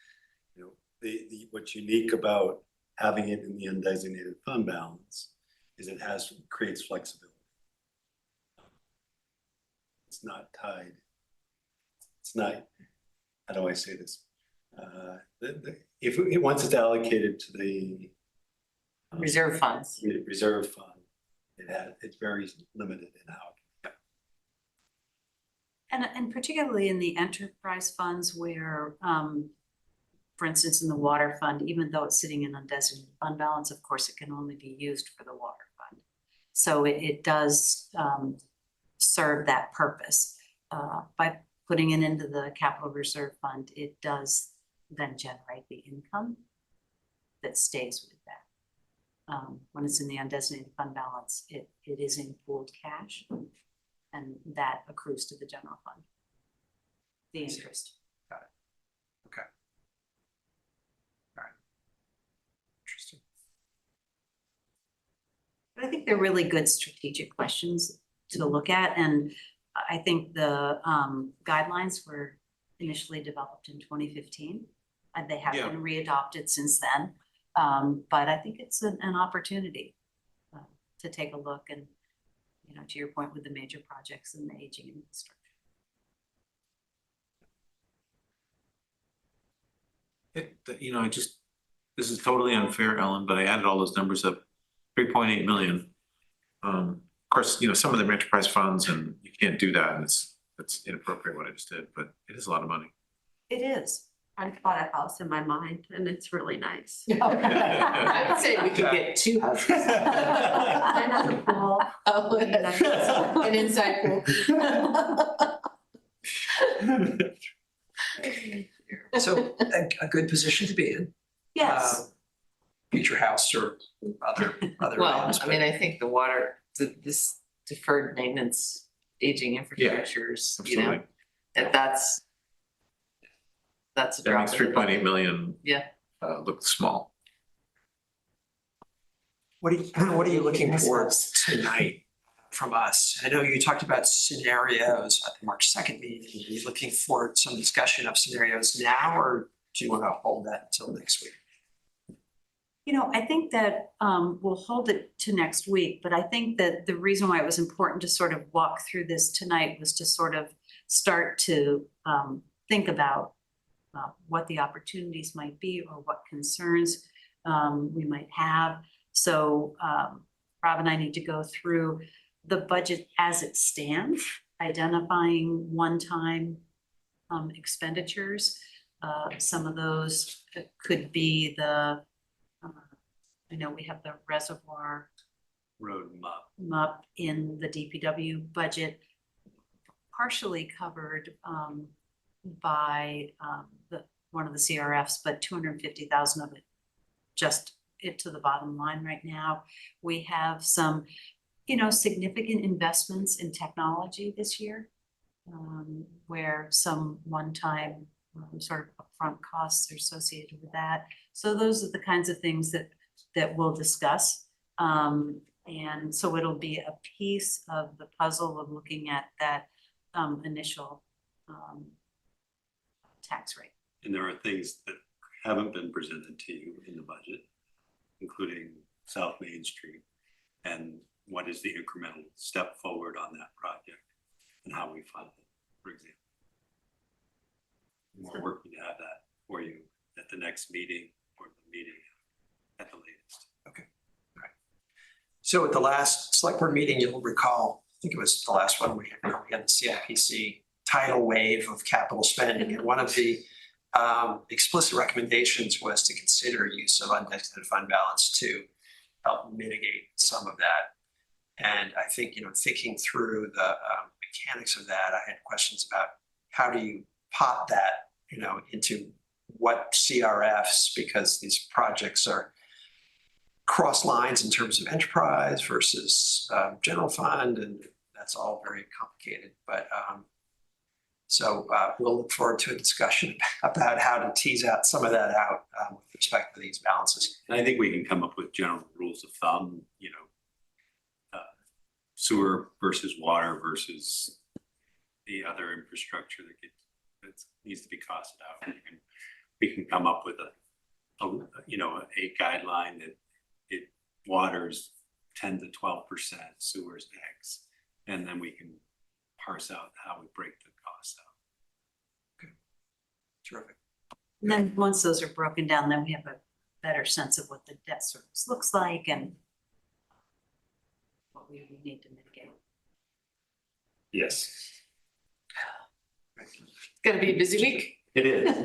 You know, what's unique about having it in the undesignated fund balance is it creates flexibility. It's not tied. It's not, how do I say this? Once it's allocated to the Reserve funds. reserve fund, it's very limited in how. And particularly in the enterprise funds where, for instance, in the water fund, even though it's sitting in undesignated fund balance, of course, it can only be used for the water fund. So it does serve that purpose. By putting it into the capital reserve fund, it does then generate the income that stays with that. When it's in the undesignated fund balance, it is in pooled cash, and that accrues to the general fund. The interest. Got it. Okay. All right. Interesting. But I think they're really good strategic questions to look at, and I think the guidelines were initially developed in 2015. And they have been readopted since then. But I think it's an opportunity to take a look and, you know, to your point with the major projects and the aging infrastructure. You know, this is totally unfair, Ellen, but I added all those numbers up, 3.8 million. Of course, you know, some of them are enterprise funds and you can't do that. And it's inappropriate what I just did, but it is a lot of money. It is. I bought a house in my mind and it's really nice. I would say we could get 2 houses. And has a pool. Oh, an inside pool. So a good position to be in. Yes. Future house or other Well, items, I mean, I think the water, this deferred maintenance, aging infrastructures, you know, Absolutely. that's a That drop. makes in the 3.8 million Yeah. look small. What are you looking for tonight from us? I know you talked about scenarios at the March 2nd meeting. Are you looking for some discussion of scenarios now, or do you want to hold that until next week? You know, I think that we'll hold it to next week, but I think that the reason why it was important to sort of walk through this tonight was to sort of start to think about what the opportunities might be or what concerns we might have. So Rob and I need to go through the budget as it stands, identifying one-time expenditures. Some of those could be I know we have the reservoir Road up in the DPW budget, partially covered by one of the CRFs, but 250,000 of it just it to the bottom line right now. We have some, you know, significant investments in technology this year, where some one-time sort of upfront costs are associated with that. So those are the kinds of things that we'll discuss. And so it'll be a piece of the puzzle of looking at that initial tax rate. And there are things that haven't been presented to you in the budget, including South Main Street, and what is the incremental step forward on that project and how we fund it, for example. We're working to have that for you at the next meeting or the meeting at the latest. Okay. All right. So at the last select board meeting, you'll recall, I think it was the last one we had the CIPC tidal wave of capital spending. And one of the explicit recommendations was to consider use of undesignated fund balance to help mitigate some of that. And I think, you know, thinking through the mechanics of that, I had questions about how do you pot that, you know, into what CRFs, because these projects are cross lines in terms of enterprise versus general fund, and that's all very complicated. But So we'll look forward to a discussion about how to tease out some of that out with respect to these balances. And I think we can come up with general rules of thumb, sewer versus water versus the other infrastructure that needs to be costed out. We can come up with a guideline that it waters 10 to 12%, sewers X, and then we can parse out how we break the costs out. Terrific. And then once those are broken down, then we have a better sense of what the debt service looks like and what we would need to mitigate. Yes, It's gonna be a busy week. it is.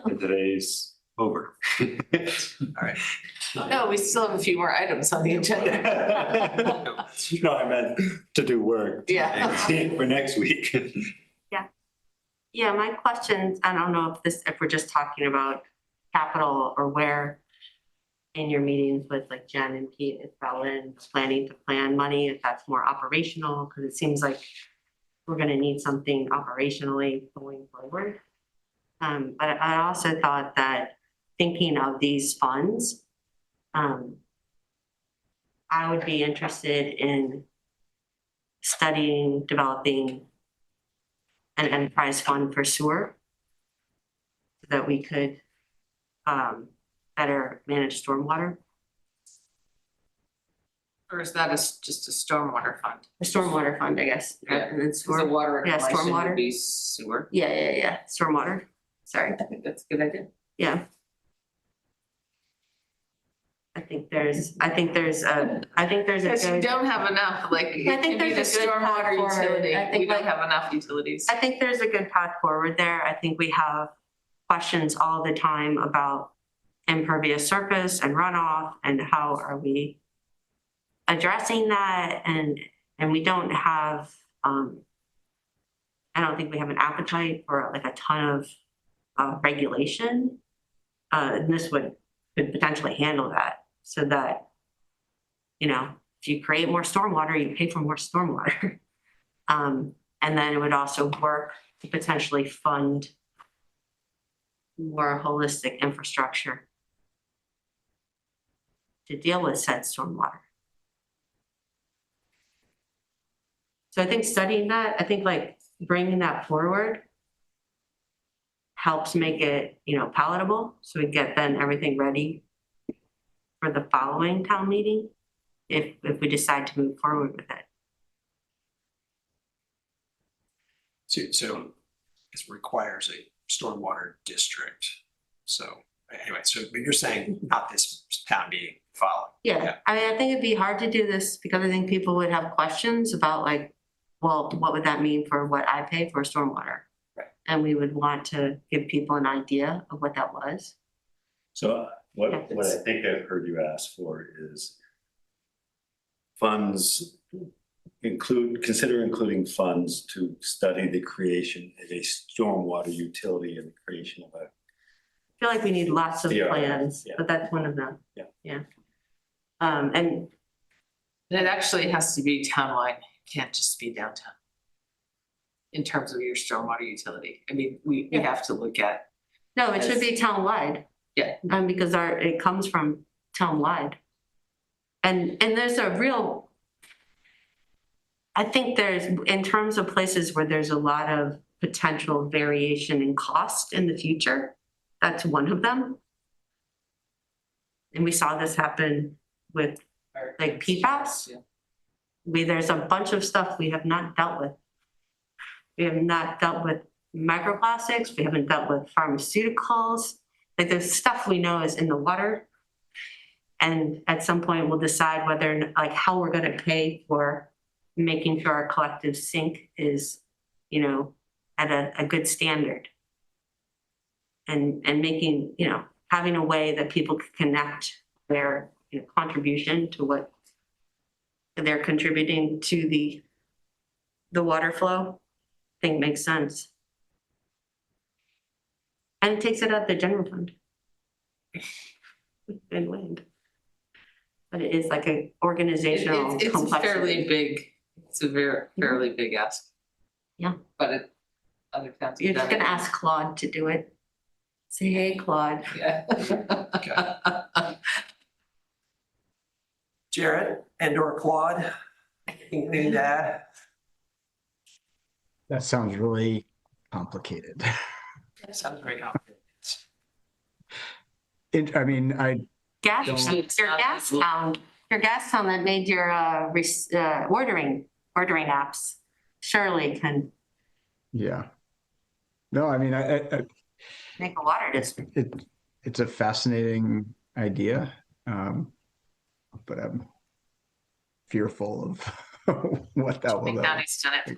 And today's Over. All right. No, we still have a few more items on the agenda. No, I meant to do work. Yeah. For next week. Yeah, my questions, I don't know if we're just talking about capital or where in your meetings with like Jen and Pete, if Ellen planning to plan money, if that's more operational, because it seems like we're gonna need something operationally going forward. But I also thought that thinking of these funds, I would be interested in studying, developing an enterprise fund for sewer so that we could better manage stormwater. Or is that just a stormwater fund? A stormwater fund, I guess. Yeah, And then Because the sewer. water and Yeah, collection stormwater. would be sewer. Yeah. Stormwater. Sorry. I think that's a good idea. Yeah. I think there's a Because you good, don't have enough, like, it I think can be the there's a good path stormwater forward. utility, I think we don't like- have enough utilities. I think there's a good path forward there. I think we have questions all the time about impervious surface and runoff and how are we addressing that, and we don't have, I don't think we have an appetite for like a ton of regulation. And this could potentially handle that so that, if you create more stormwater, you pay for more stormwater. And then it would also work to potentially fund more holistic infrastructure to deal with said stormwater. So I think studying that, I think like bringing that forward helps make it, palatable, so we get then everything ready for the following town meeting, if we decide to move forward with it. So it requires a stormwater district. So anyway, so you're saying not this town meeting, following. Yeah, I mean, I think it'd be hard to do this because I think people would have questions about like, well, what would that mean for what I pay for stormwater? Right. And we would want to give people an idea of what that was. So what I think I've heard you ask for is funds consider including funds to study the creation of a stormwater utility and the creation of a. I feel like we need lots of Yeah, plans, yeah. but that's one of them. Yeah. And And it actually has to be townwide, it can't just be downtown. In terms of your stormwater utility, I mean, we have to look at, no, it should be townwide. Yeah. Because it comes from townwide. And there's a real, I think there's, in terms of places where there's a lot of potential variation in cost in the future, that's one of them. And we saw this happen with like PFAS. Yeah. There's a bunch of stuff we have not dealt with. We have not dealt with microplastics, we haven't dealt with pharmaceuticals. Like there's stuff we know is in the water. And at some point we'll decide whether, like how we're gonna pay for making sure our collective sink is, at a good standard. And making, having a way that people can connect their contribution to what they're contributing to the water flow, I think makes sense. And it takes it out of the general fund. Win-win. But it is like a organizational it's complexity. fairly big, it's a fairly big ask. Yeah. But other towns. have You're just done gonna it. ask Claude to do it. Say, hey, Claude. Yeah. Jared and or Claude, anything to add? That sounds really complicated. Sounds very complicated. I mean, Gas, Don't- your gas town that made your, ordering apps. Surely can yeah. No, I mean, make a water district. it's a fascinating idea, but I'm fearful of what that will. McDonald's done it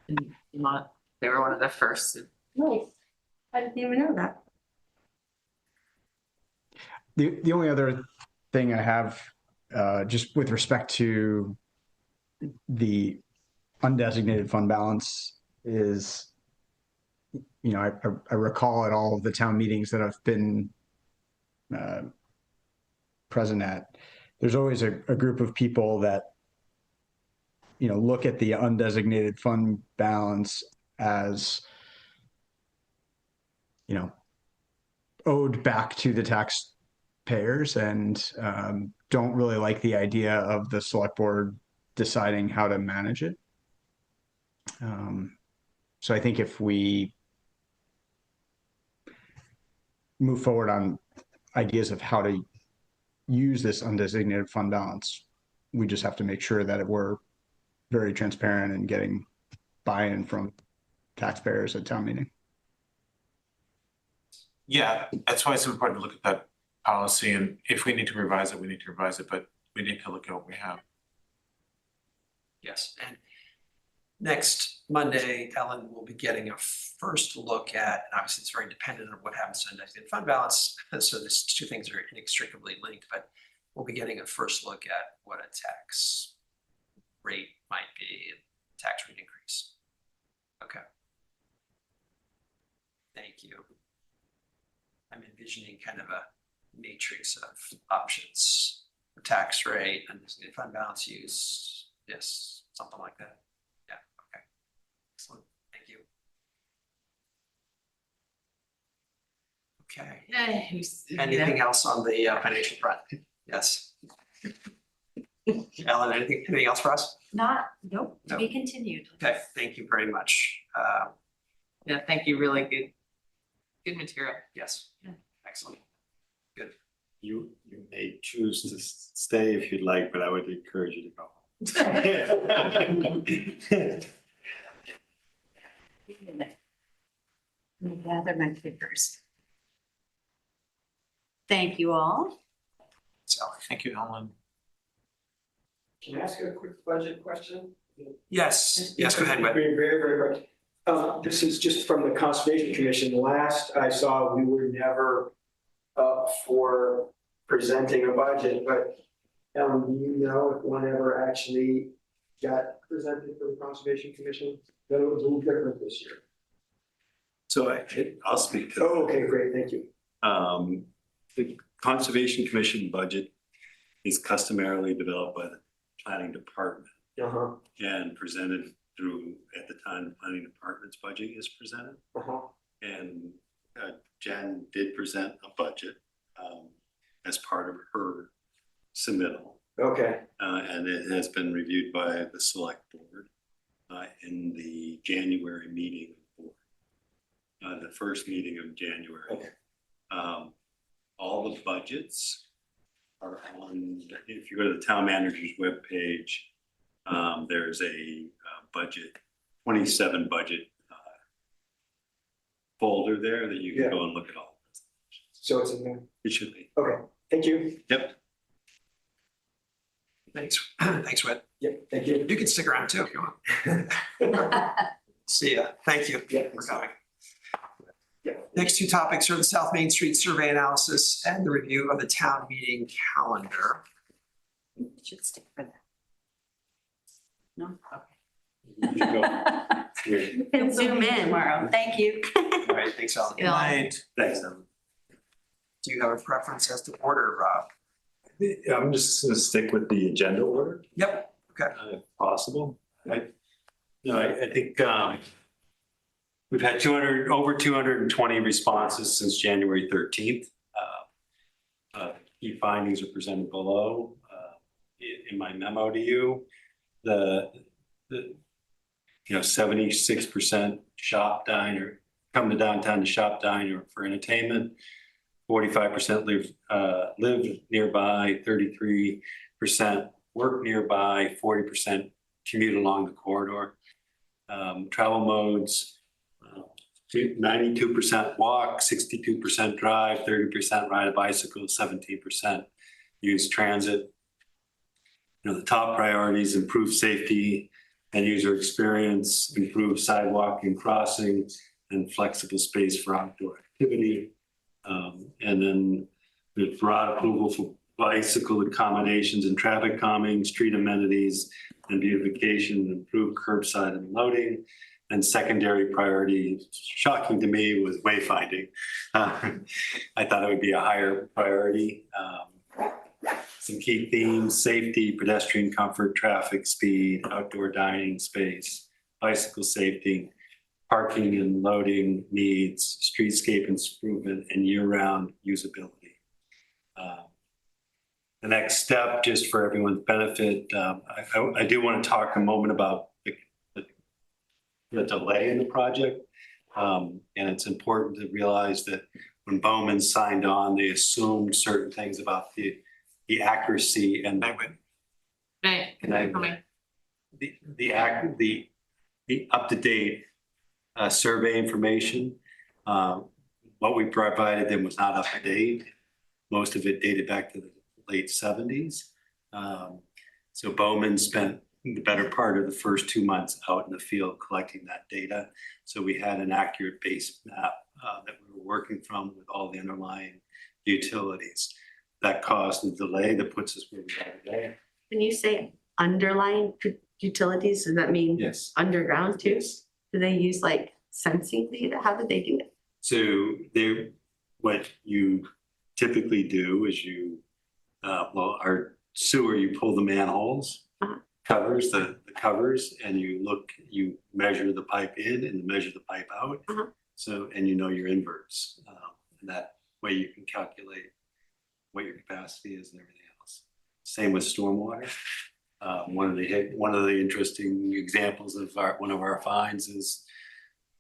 in Vermont. They were one of the first. Nice. I didn't even know that. The only other thing I have, just with respect to the undesignated fund balance is, I recall at all of the town meetings that I've been present at, there's always a group of people that, look at the undesignated fund balance as, owed back to the taxpayers and don't really like the idea of the select board deciding how to manage it. So I think if we move forward on ideas of how to use this undesignated fund balance, we just have to make sure that we're very transparent and getting buy-in from taxpayers at town meeting. Yeah, that's why it's important to look at that policy, and if we need to revise it, we need to revise it, but we need to look at what we have. Yes, and next Monday, Ellen will be getting a first look at, and obviously it's very dependent on what happens to undesignated fund balance. So these two things are inextricably linked, but we'll be getting a first look at what a tax rate might be, tax rate increase. Okay. Thank you. I'm envisioning kind of a matrix of options, tax rate, undesignated fund balance use. Yes, something like that. Yeah, okay. Excellent, thank you. Okay, anything else on the financial front? Yes. Ellen, anything else for us? Nope, to No. be continued. Okay, thank you very much. Yeah, thank you, really good material. Yes, excellent. You may choose to stay if you'd like, but I would encourage you to go. Let me gather my papers. Thank you all. So, Thank you, Ellen. Can I ask you a quick budget question? yes, go ahead, Whit. Very, very quick. This is just from the Conservation Commission. Last I saw, we were never up for presenting a budget, but do you know if one ever actually got presented for the Conservation Commission? That it was a little different this year. So I'll speak to that. Oh, okay, great, thank you. The Conservation Commission budget is customarily developed by the planning department Uh-huh, and presented through, at the time, the planning department's budget is presented. uh-huh. And Jen did present a budget as part of her submittal. Okay, And it has been reviewed by the select board in the January meeting of the board, the first meeting of January. Okay. All the budgets are on, if you go to the town manager's webpage, there's a budget, 27 budget folder there that you can go and look at all. so it's in there. It should be. Okay, thank you. Yep. Thanks, thanks, Whit. Yeah, thank you. You can stick around too if you want. See ya. Thank you Yeah. for coming. Yeah. Next two topics are the South Main Street survey analysis and the review of the town meeting calendar. Should stick for that. No? You should go. You can zoom in tomorrow. Thank you. All right, thanks, Ellen. Yeah. Thanks, Evan. Do you have a preference as to order, Rob? I'm just gonna stick with the agenda order, Yep, okay. if possible. I think, We've had over 220 responses since January 13th. Key findings are presented below in my memo to you. The 76% shop, dine, or come to downtown to shop, dine, or for entertainment. 45% live nearby, 33% work nearby, 40% commute along the corridor. Travel modes, 92% walk, 62% drive, 30% ride a bicycle, 17% use transit. The top priorities: improve safety and user experience, improve sidewalk and crossing, and flexible space for outdoor activity. And then the broad approval for bicycle accommodations and traffic calming, street amenities and beautification, improved curbside and loading. And secondary priority, shocking to me, was wayfinding. I thought it would be a higher priority. Some key themes: safety, pedestrian comfort, traffic speed, outdoor dining space, bicycle safety, parking and loading needs, streetscape improvement, and year-round usability. The next step, just for everyone's benefit, I do want to talk a moment about the delay in the project. And it's important to realize that when Bowman signed on, they assumed certain things about the accuracy and the up-to-date survey information. What we provided them was not up to date. Most of it dated back to the late 70s. So Bowman spent the better part of the first 2 months out in the field collecting that data. So we had an accurate base map that we were working from with all the underlying utilities. That caused the delay that puts us where we are today. When you say underlying utilities, does that mean Yes. underground too? Do they use like sensing data? How do they do it? So what you typically do is our sewer, you pull the manholes, covers, the covers, and you measure the pipe in and measure the pipe out. So, and your inverts. And that way you can calculate what your capacity is and everything else. Same with stormwater. One of the interesting examples of one of our finds is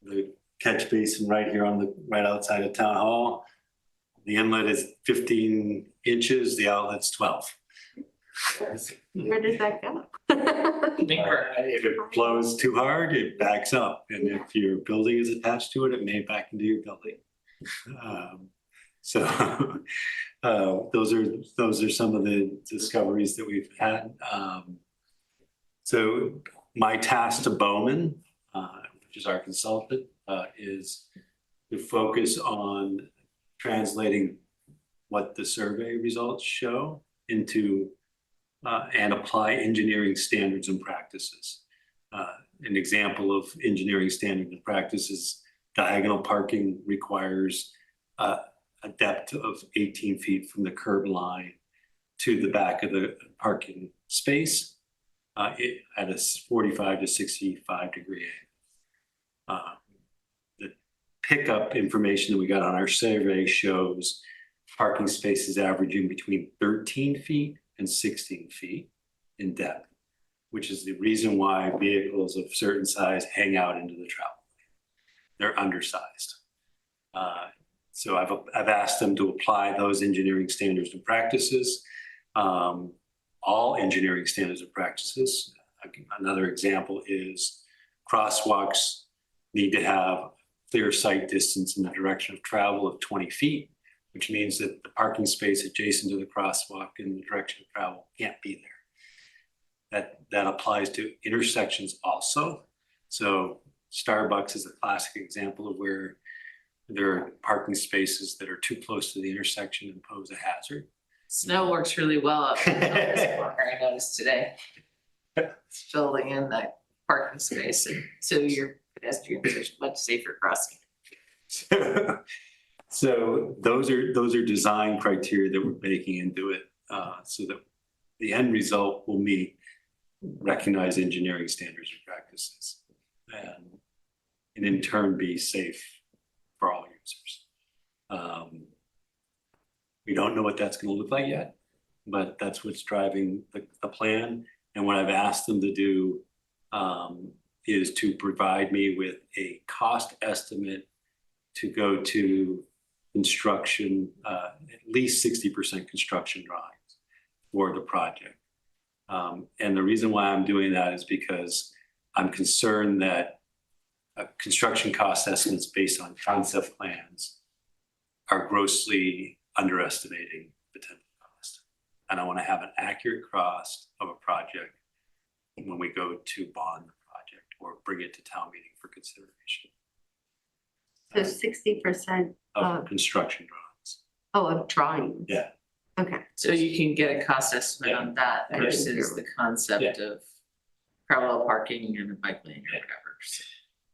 the catch basin right here right outside of Town Hall. The inlet is 15 inches, the outlet's 12. Where does that go? If it flows too hard, it backs up. And if your building is attached to it, it may back into your building. Those are some of the discoveries that we've had. So my task to Bowman, which is our consultant, is to focus on translating what the survey results show into and apply engineering standards and practices. An example of engineering standards and practices: diagonal parking requires a depth of 18 feet from the curb line to the back of the parking space at a 45 to 65 degree angle. The pickup information that we got on our survey shows parking spaces averaging between 13 feet and 16 feet in depth, which is the reason why vehicles of certain size hang out into the travel lane. They're undersized. So I've asked them to apply those engineering standards and practices, all engineering standards and practices. Another example is crosswalks need to have clear sight distance in the direction of travel of 20 feet, which means that the parking space adjacent to the crosswalk in the direction of travel can't be there. That applies to intersections also. So Starbucks is a classic example of where there are parking spaces that are too close to the intersection and pose a hazard. Snow works really well up in this corner, I noticed today. It's filling in that parking space, and so your pedestrians are much safer crossing. So those are design criteria that we're baking into it, so that the end result will meet recognized engineering standards and practices. And and in turn be safe for all users. We don't know what that's going to look like yet, but that's what's driving the plan. And what I've asked them to do is to provide me with a cost estimate to go to construction, at least 60% construction drawings for the project. And the reason why I'm doing that is because I'm concerned that construction cost estimates based on concept plans are grossly underestimating potential cost. And I want to have an accurate cost of a project when we go to bond the project or bring it to town meeting for consideration. So 60% Of construction drawings. of drawing. Yeah. Okay. So you can get a cost estimate on that Yeah. versus the concept of parallel parking and a bike lane or whatever.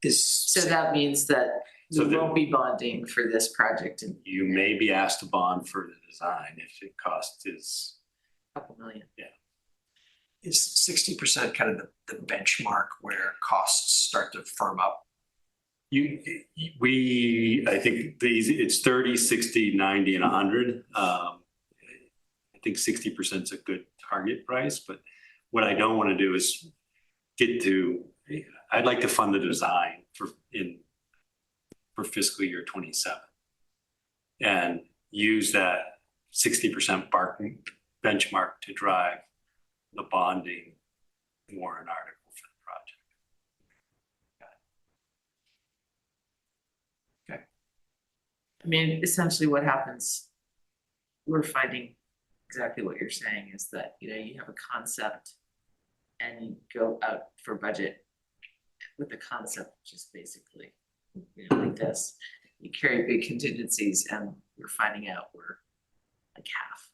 So that means that So we the- won't be bonding for this project in You may be asked to bond for the design if the cost is, a couple million. Is 60% kind of the benchmark where costs start to firm up? I think it's 30, 60, 90, and 100. I think 60% is a good target price, but what I don't want to do is I'd like to fund the design for fiscal year 27 and use that 60% benchmark to drive the bonding warrant article for the project. I mean, essentially what happens, we're finding exactly what you're saying is that, you have a concept and you go out for budget with the concept, just basically, like this. You carry big contingencies and we're finding out we're like half.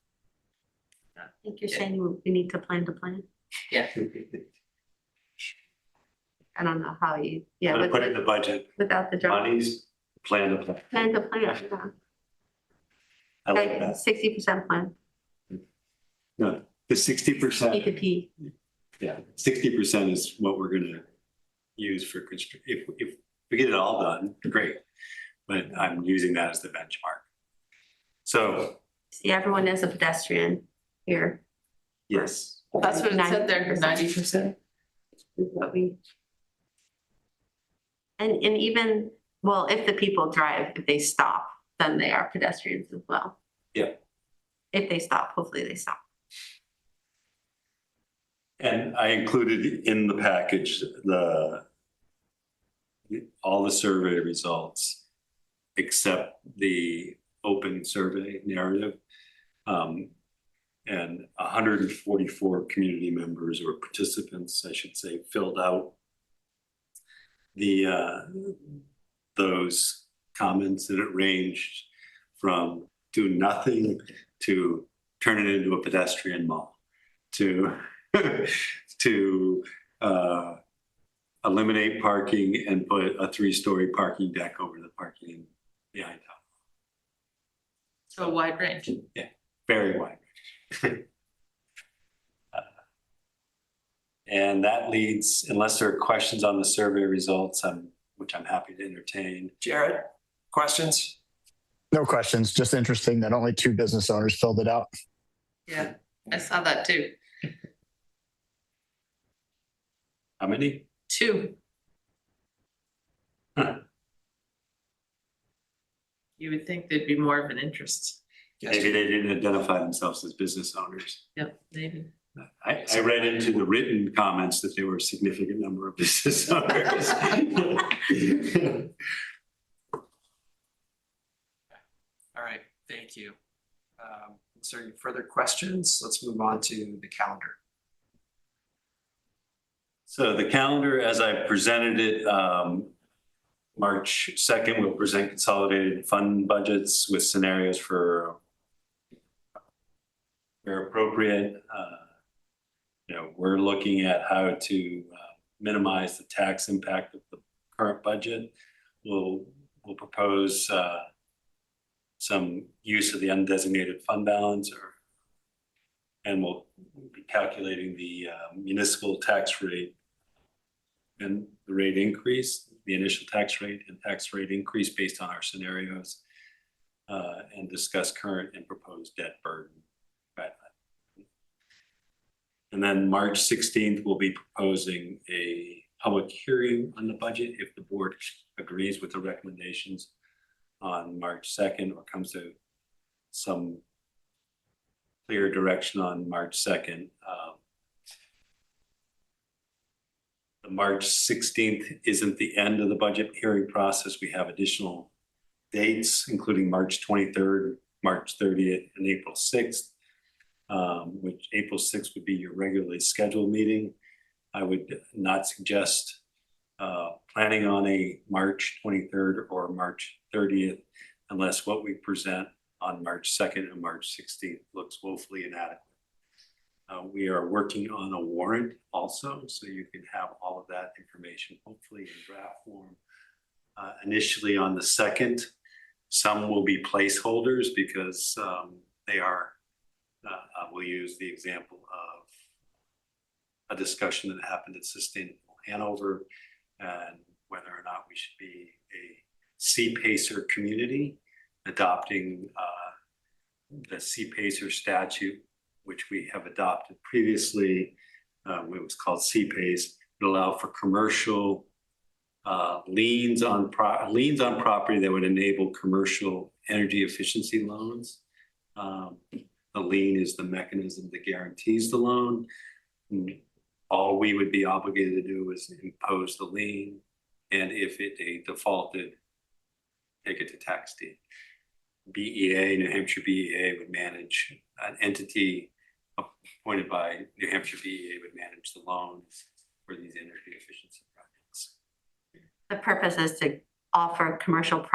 I think you're saying we need to plan to plan. Yeah. I don't know how you, I'm gonna put it in the budget. without the drawing. Monies, plan to plan. Plan to plan, yeah. I like Okay, that. 60% plan, No, the 60%. P to P. Yeah, 60% is what we're gonna use for if we get it all done, great. But I'm using that as the benchmark. So, See, everyone is a pedestrian here. yes, That's what it said there, 90%. Is what we. And even, well, if the people drive, if they stop, then they are pedestrians as well. Yeah. If they stop, hopefully they stop. and I included in the package all the survey results except the open survey narrative. And 144 community members or participants, I should say, filled out those comments, and it ranged from do nothing to turn it into a pedestrian mall to eliminate parking and put a 3-story parking deck over the parking behind town. So a wide range. Very wide. And that leads, unless there are questions on the survey results, which I'm happy to entertain. Jared, questions? No questions, just interesting that only 2 business owners filled it out. Yeah, I saw that too. How many? 2. Huh. You would think there'd be more of an interest. Maybe they didn't identify themselves as business owners. Yep, maybe. I read into the written comments that there were a significant number of business owners. All right, thank you. Is there any further questions? Let's move on to the calendar. So the calendar, as I presented it, March 2nd, we'll present consolidated fund budgets with scenarios for where appropriate. We're looking at how to minimize the tax impact of the current budget. We'll propose some use of the undesignated fund balance, and we'll be calculating the municipal tax rate and the rate increase the initial tax rate and tax rate increase based on our scenarios, and discuss current and proposed debt burden. And then March 16th, we'll be proposing a public hearing on the budget if the board agrees with the recommendations on March 2nd or comes to some clear direction on March 2nd. The March 16th isn't the end of the budget hearing process. We have additional dates, including March 23rd, March 30th, and April 6th, which April 6th would be your regularly scheduled meeting. I would not suggest planning on a March 23rd or March 30th unless what we present on March 2nd and March 16th looks woefully inadequate. We are working on a warrant also, so you can have all of that information, hopefully in draft form. Initially on the 2nd, some will be placeholders because they are, we'll use the example of a discussion that happened at Sustainable Hanover and whether or not we should be a CPACER community adopting the CPACER statute, which we have adopted previously. It was called CPACE. It allowed for commercial liens on property that would enable commercial energy efficiency loans. The lien is the mechanism that guarantees the loan. All we would be obligated to do is impose the lien, and if it defaulted, take it to tax deed. BEA, New Hampshire BEA would manage an entity appointed by New Hampshire BEA would manage the loans for these energy efficiency projects. The purpose is to offer commercial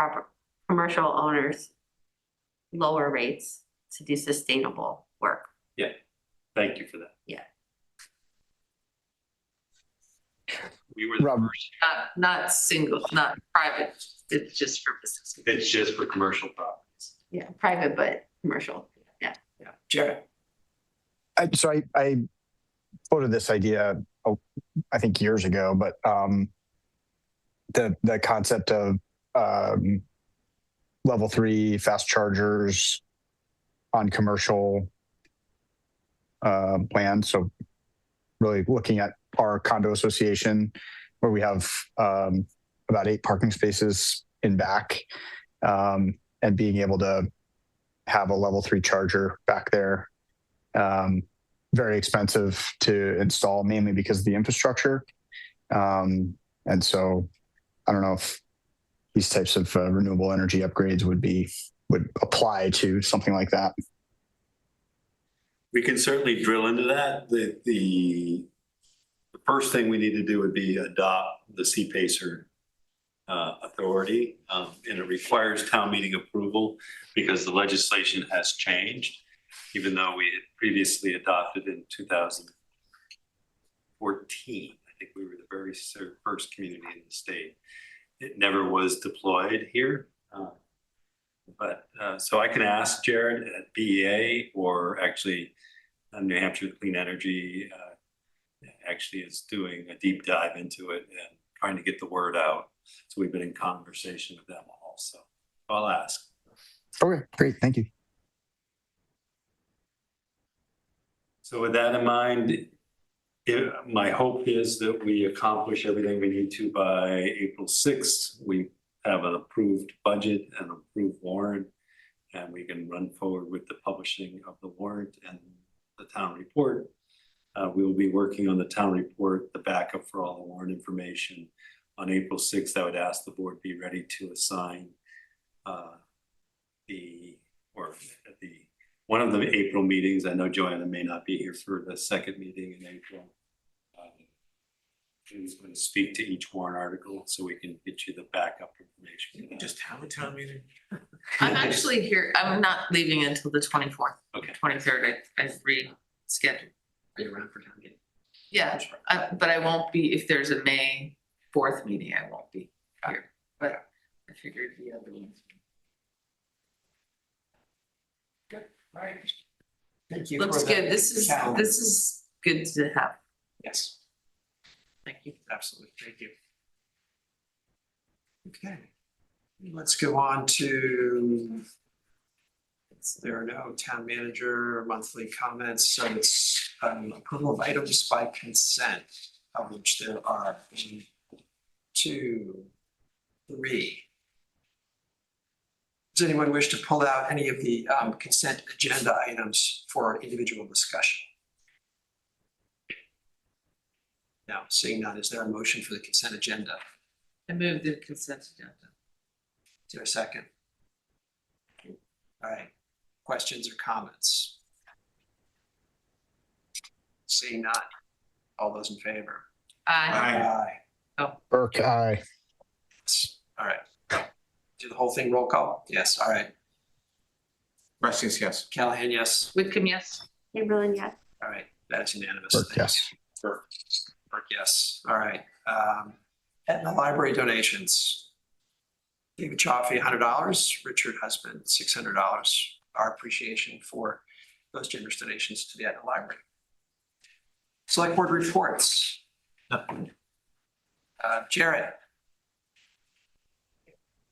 owners lower rates to do sustainable work. Yeah, thank you for that. Yeah. We were the Rob, first. Not single, not private, it's just for business. It's just for commercial properties. Yeah, private, but commercial, yeah. Yeah, Jared. I quoted this idea, I think years ago, but the concept of level 3 fast chargers on commercial land. So really looking at our condo association where we have about 8 parking spaces in back, and being able to have a level 3 charger back there. Very expensive to install, mainly because of the infrastructure. And so I don't know if these types of renewable energy upgrades would apply to something like that. We can certainly drill into that. The first thing we need to do would be adopt the CPACER authority, and it requires town meeting approval because the legislation has changed, even though we had previously adopted in 2014. I think we were the very first community in the state. It never was deployed here. So I can ask Jared at BEA, or actually New Hampshire Clean Energy actually is doing a deep dive into it and trying to get the word out. So we've been in conversation with them also. I'll ask. Okay, great. Thank you. So with that in mind, my hope is that we accomplish everything we need to by April 6th. We have an approved budget and approved warrant, and we can run forward with the publishing of the warrant and the town report. We will be working on the town report, the backup for all the warrant information. On April 6th, I would ask the board be ready to assign one of the April meetings. I know Joanna may not be here for the second meeting in April. Who's going to speak to each warrant article so we can get you the backup information. Just have a town meeting. I'm actually here, I'm not leaving until the 24th. Okay. 23rd, I rescheduled. Are you around for town meeting? Yeah, but I won't be, if there's a May 4th meeting, I won't be here, but I figured the other ones. Good, all right. Thank you. Looks for the good, this calendar. is good to have, Yes, thank you. absolutely, thank you. Okay, let's go on to, there are no town manager monthly comments, so it's approval of items by consent, of which there are 1, 2, 3. Does anyone wish to pull out any of the consent agenda items for individual discussion? No, seeing none, is there a motion for the consent agenda? I move the consent agenda. Is there a second? All right, questions or comments? Seeing none, all those in favor? Aye. Aye. Burke, aye. All right. Do the whole thing roll call? Yes, all right. Rusty's yes. Callahan, yes. Whitcomb, yes. Chamberlain, yes. All right, that is unanimous. Burke, Thank you. yes. Burke, yes. All right. Aetna Library donations. David Chaffee, $100. Richard Husband, $600. Our appreciation for those generous donations to the Aetna Library. Select Board reports. Jarrett.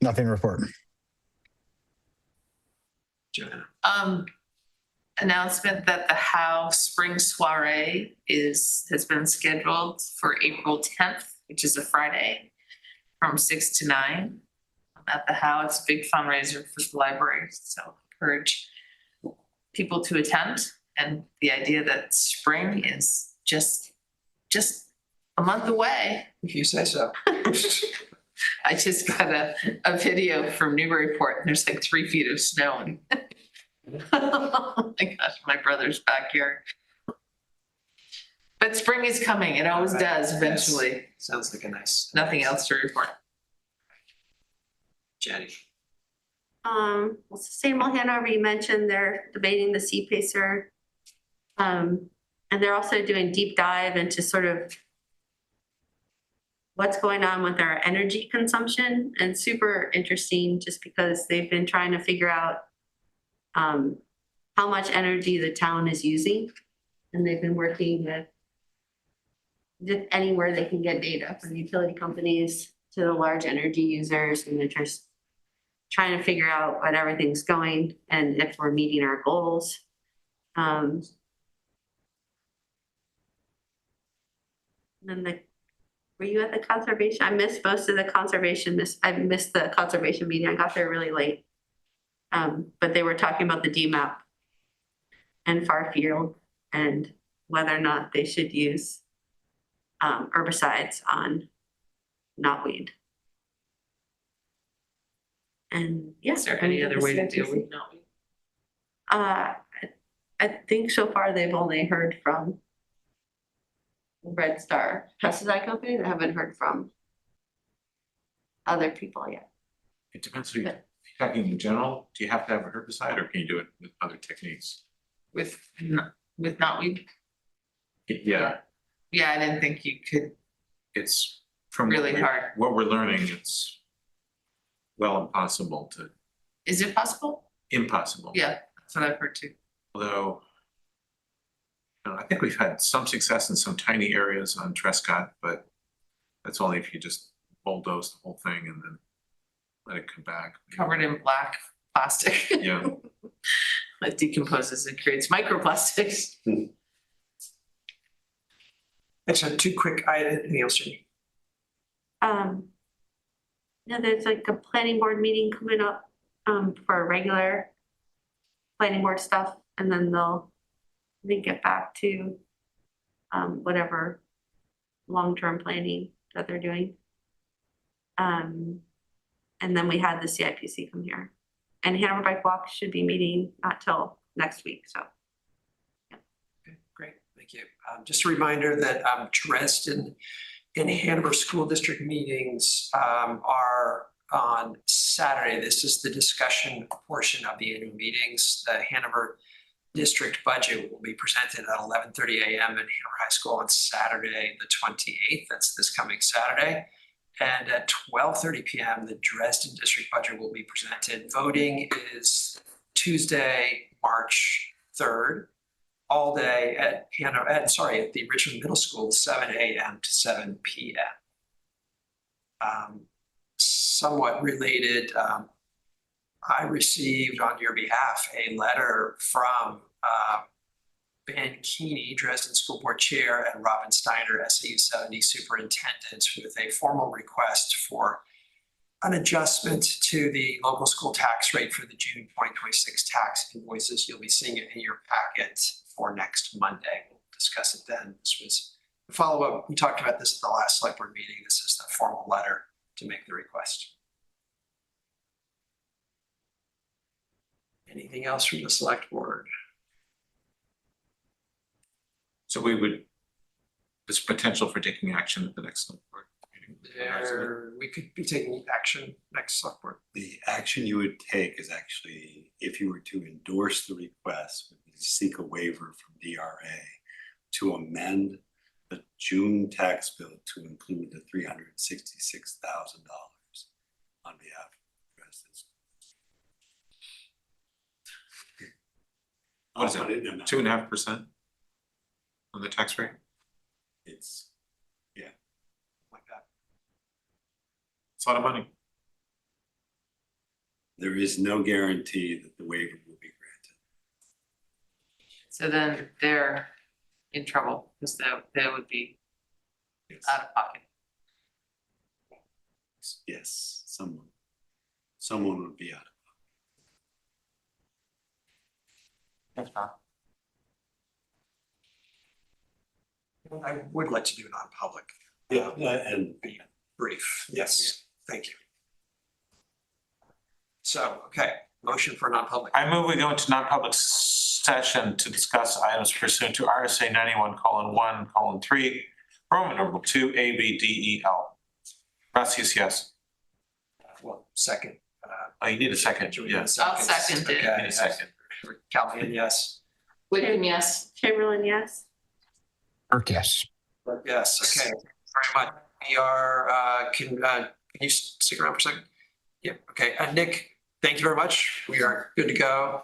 Nothing to report. Joanna. Announcement that the How Spring Soiree has been scheduled for April 10th, which is a Friday, from 6 to 9 at the How. It's a big fundraiser for the library, so encourage people to attend. And the idea that spring is just a month away. If you say so. I just got a video from Newburyport, and there's like 3 feet of snow. And oh my gosh, my brother's backyard. But spring is coming. It always All right. does eventually. Yes. Sounds like a nice. Nothing else to report. Jenny. It's the same old Hanover, you mentioned they're debating the sea pacer. And they're also doing deep dive into sort of what's going on with our energy consumption, and super interesting just because they've been trying to figure out how much energy the town is using. And they've been working with just anywhere they can get data from utility companies to the large energy users, and they're just trying to figure out what everything's going and if we're meeting our goals. And then were you at the conservation? I missed most of the conservation. I missed the conservation meeting. I got there really late. But they were talking about the DMAP and far field and whether or not they should use herbicides on knotweed. And yes. Is there any other way to deal with knotweed? I think so far they've only heard from Red Star pesticide company. They haven't heard from other people yet. It depends who you're talking in general. Do you have to have a herbicide or can you do it with other techniques? With knotweed? Yeah, Yeah, I didn't think you could. it's from Really hard. what we're learning, it's well impossible. Is it possible? Impossible. Yeah, that's what I've heard too. Although, I think we've had some success in some tiny areas on Trescott, but that's only if you just bulldoze the whole thing and then let it come back. Covered in black plastic. Yeah. It decomposes and creates microplastics. Thanks. So 2 quick items. Anything else, Jenny? Yeah, there's like a planning board meeting coming up for regular planning board stuff, and then they'll get back to whatever long-term planning that they're doing. And then we had the CIPC come here, and Hanover Bike Walk should be meeting not till next week, so. Okay, great, thank you. Just a reminder that Dresden and Hanover School District meetings are on Saturday. This is the discussion portion of the annual meetings. The Hanover District budget will be presented at 11:30 a.m. at Hanover High School on Saturday, the 28th. That's this coming Saturday. And at 12:30 p.m., the Dresden District budget will be presented. Voting is Tuesday, March 3rd, all day at the Richmond Middle School, 7 a.m. to 7 p.m. somewhat related, I received on your behalf a letter from Ben Keeney, Dresden School Board Chair, and Robin Steiner, SAU 70 Superintendent, with a formal request for an adjustment to the local school tax rate for the June 2026 tax invoices. You'll be seeing it in your packet for next Monday. We'll discuss it then. This was a follow-up. We talked about this at the last select board meeting. This is the formal letter to make the request. Anything else from the select board? So there's potential for taking action at the next select board meeting. We could be taking action next select board. The action you would take is actually, if you were to endorse the request, would be to seek a waiver from DRA to amend the June tax bill to include the $366,000 on behalf of residents. What is it, 2.5% on the tax rate? It's, Like that. It's a lot of money. there is no guarantee that the waiver will be granted. So then they're in trouble because they would be out of pocket. Yes, someone would be out. That's fine. I would like to do non-public. Yeah, and Be brief. Yes, thank you. So, okay, motion for non-public. I move we go into non-public session to discuss items pursuant to RSA 91:1:3, Roman numeral 2, A, B, D, E, L. Gracias, yes. Well, second. Oh, you need a second, Do we need yeah. a second? I'll second it. Okay, Need a second. Callahan, yes. Whitman, yes. Chamberlain, yes? Burke, yes. Yes, okay, very much. We are, can you stick around for a second? Yeah, okay, Nick, thank you very much. We are good to go.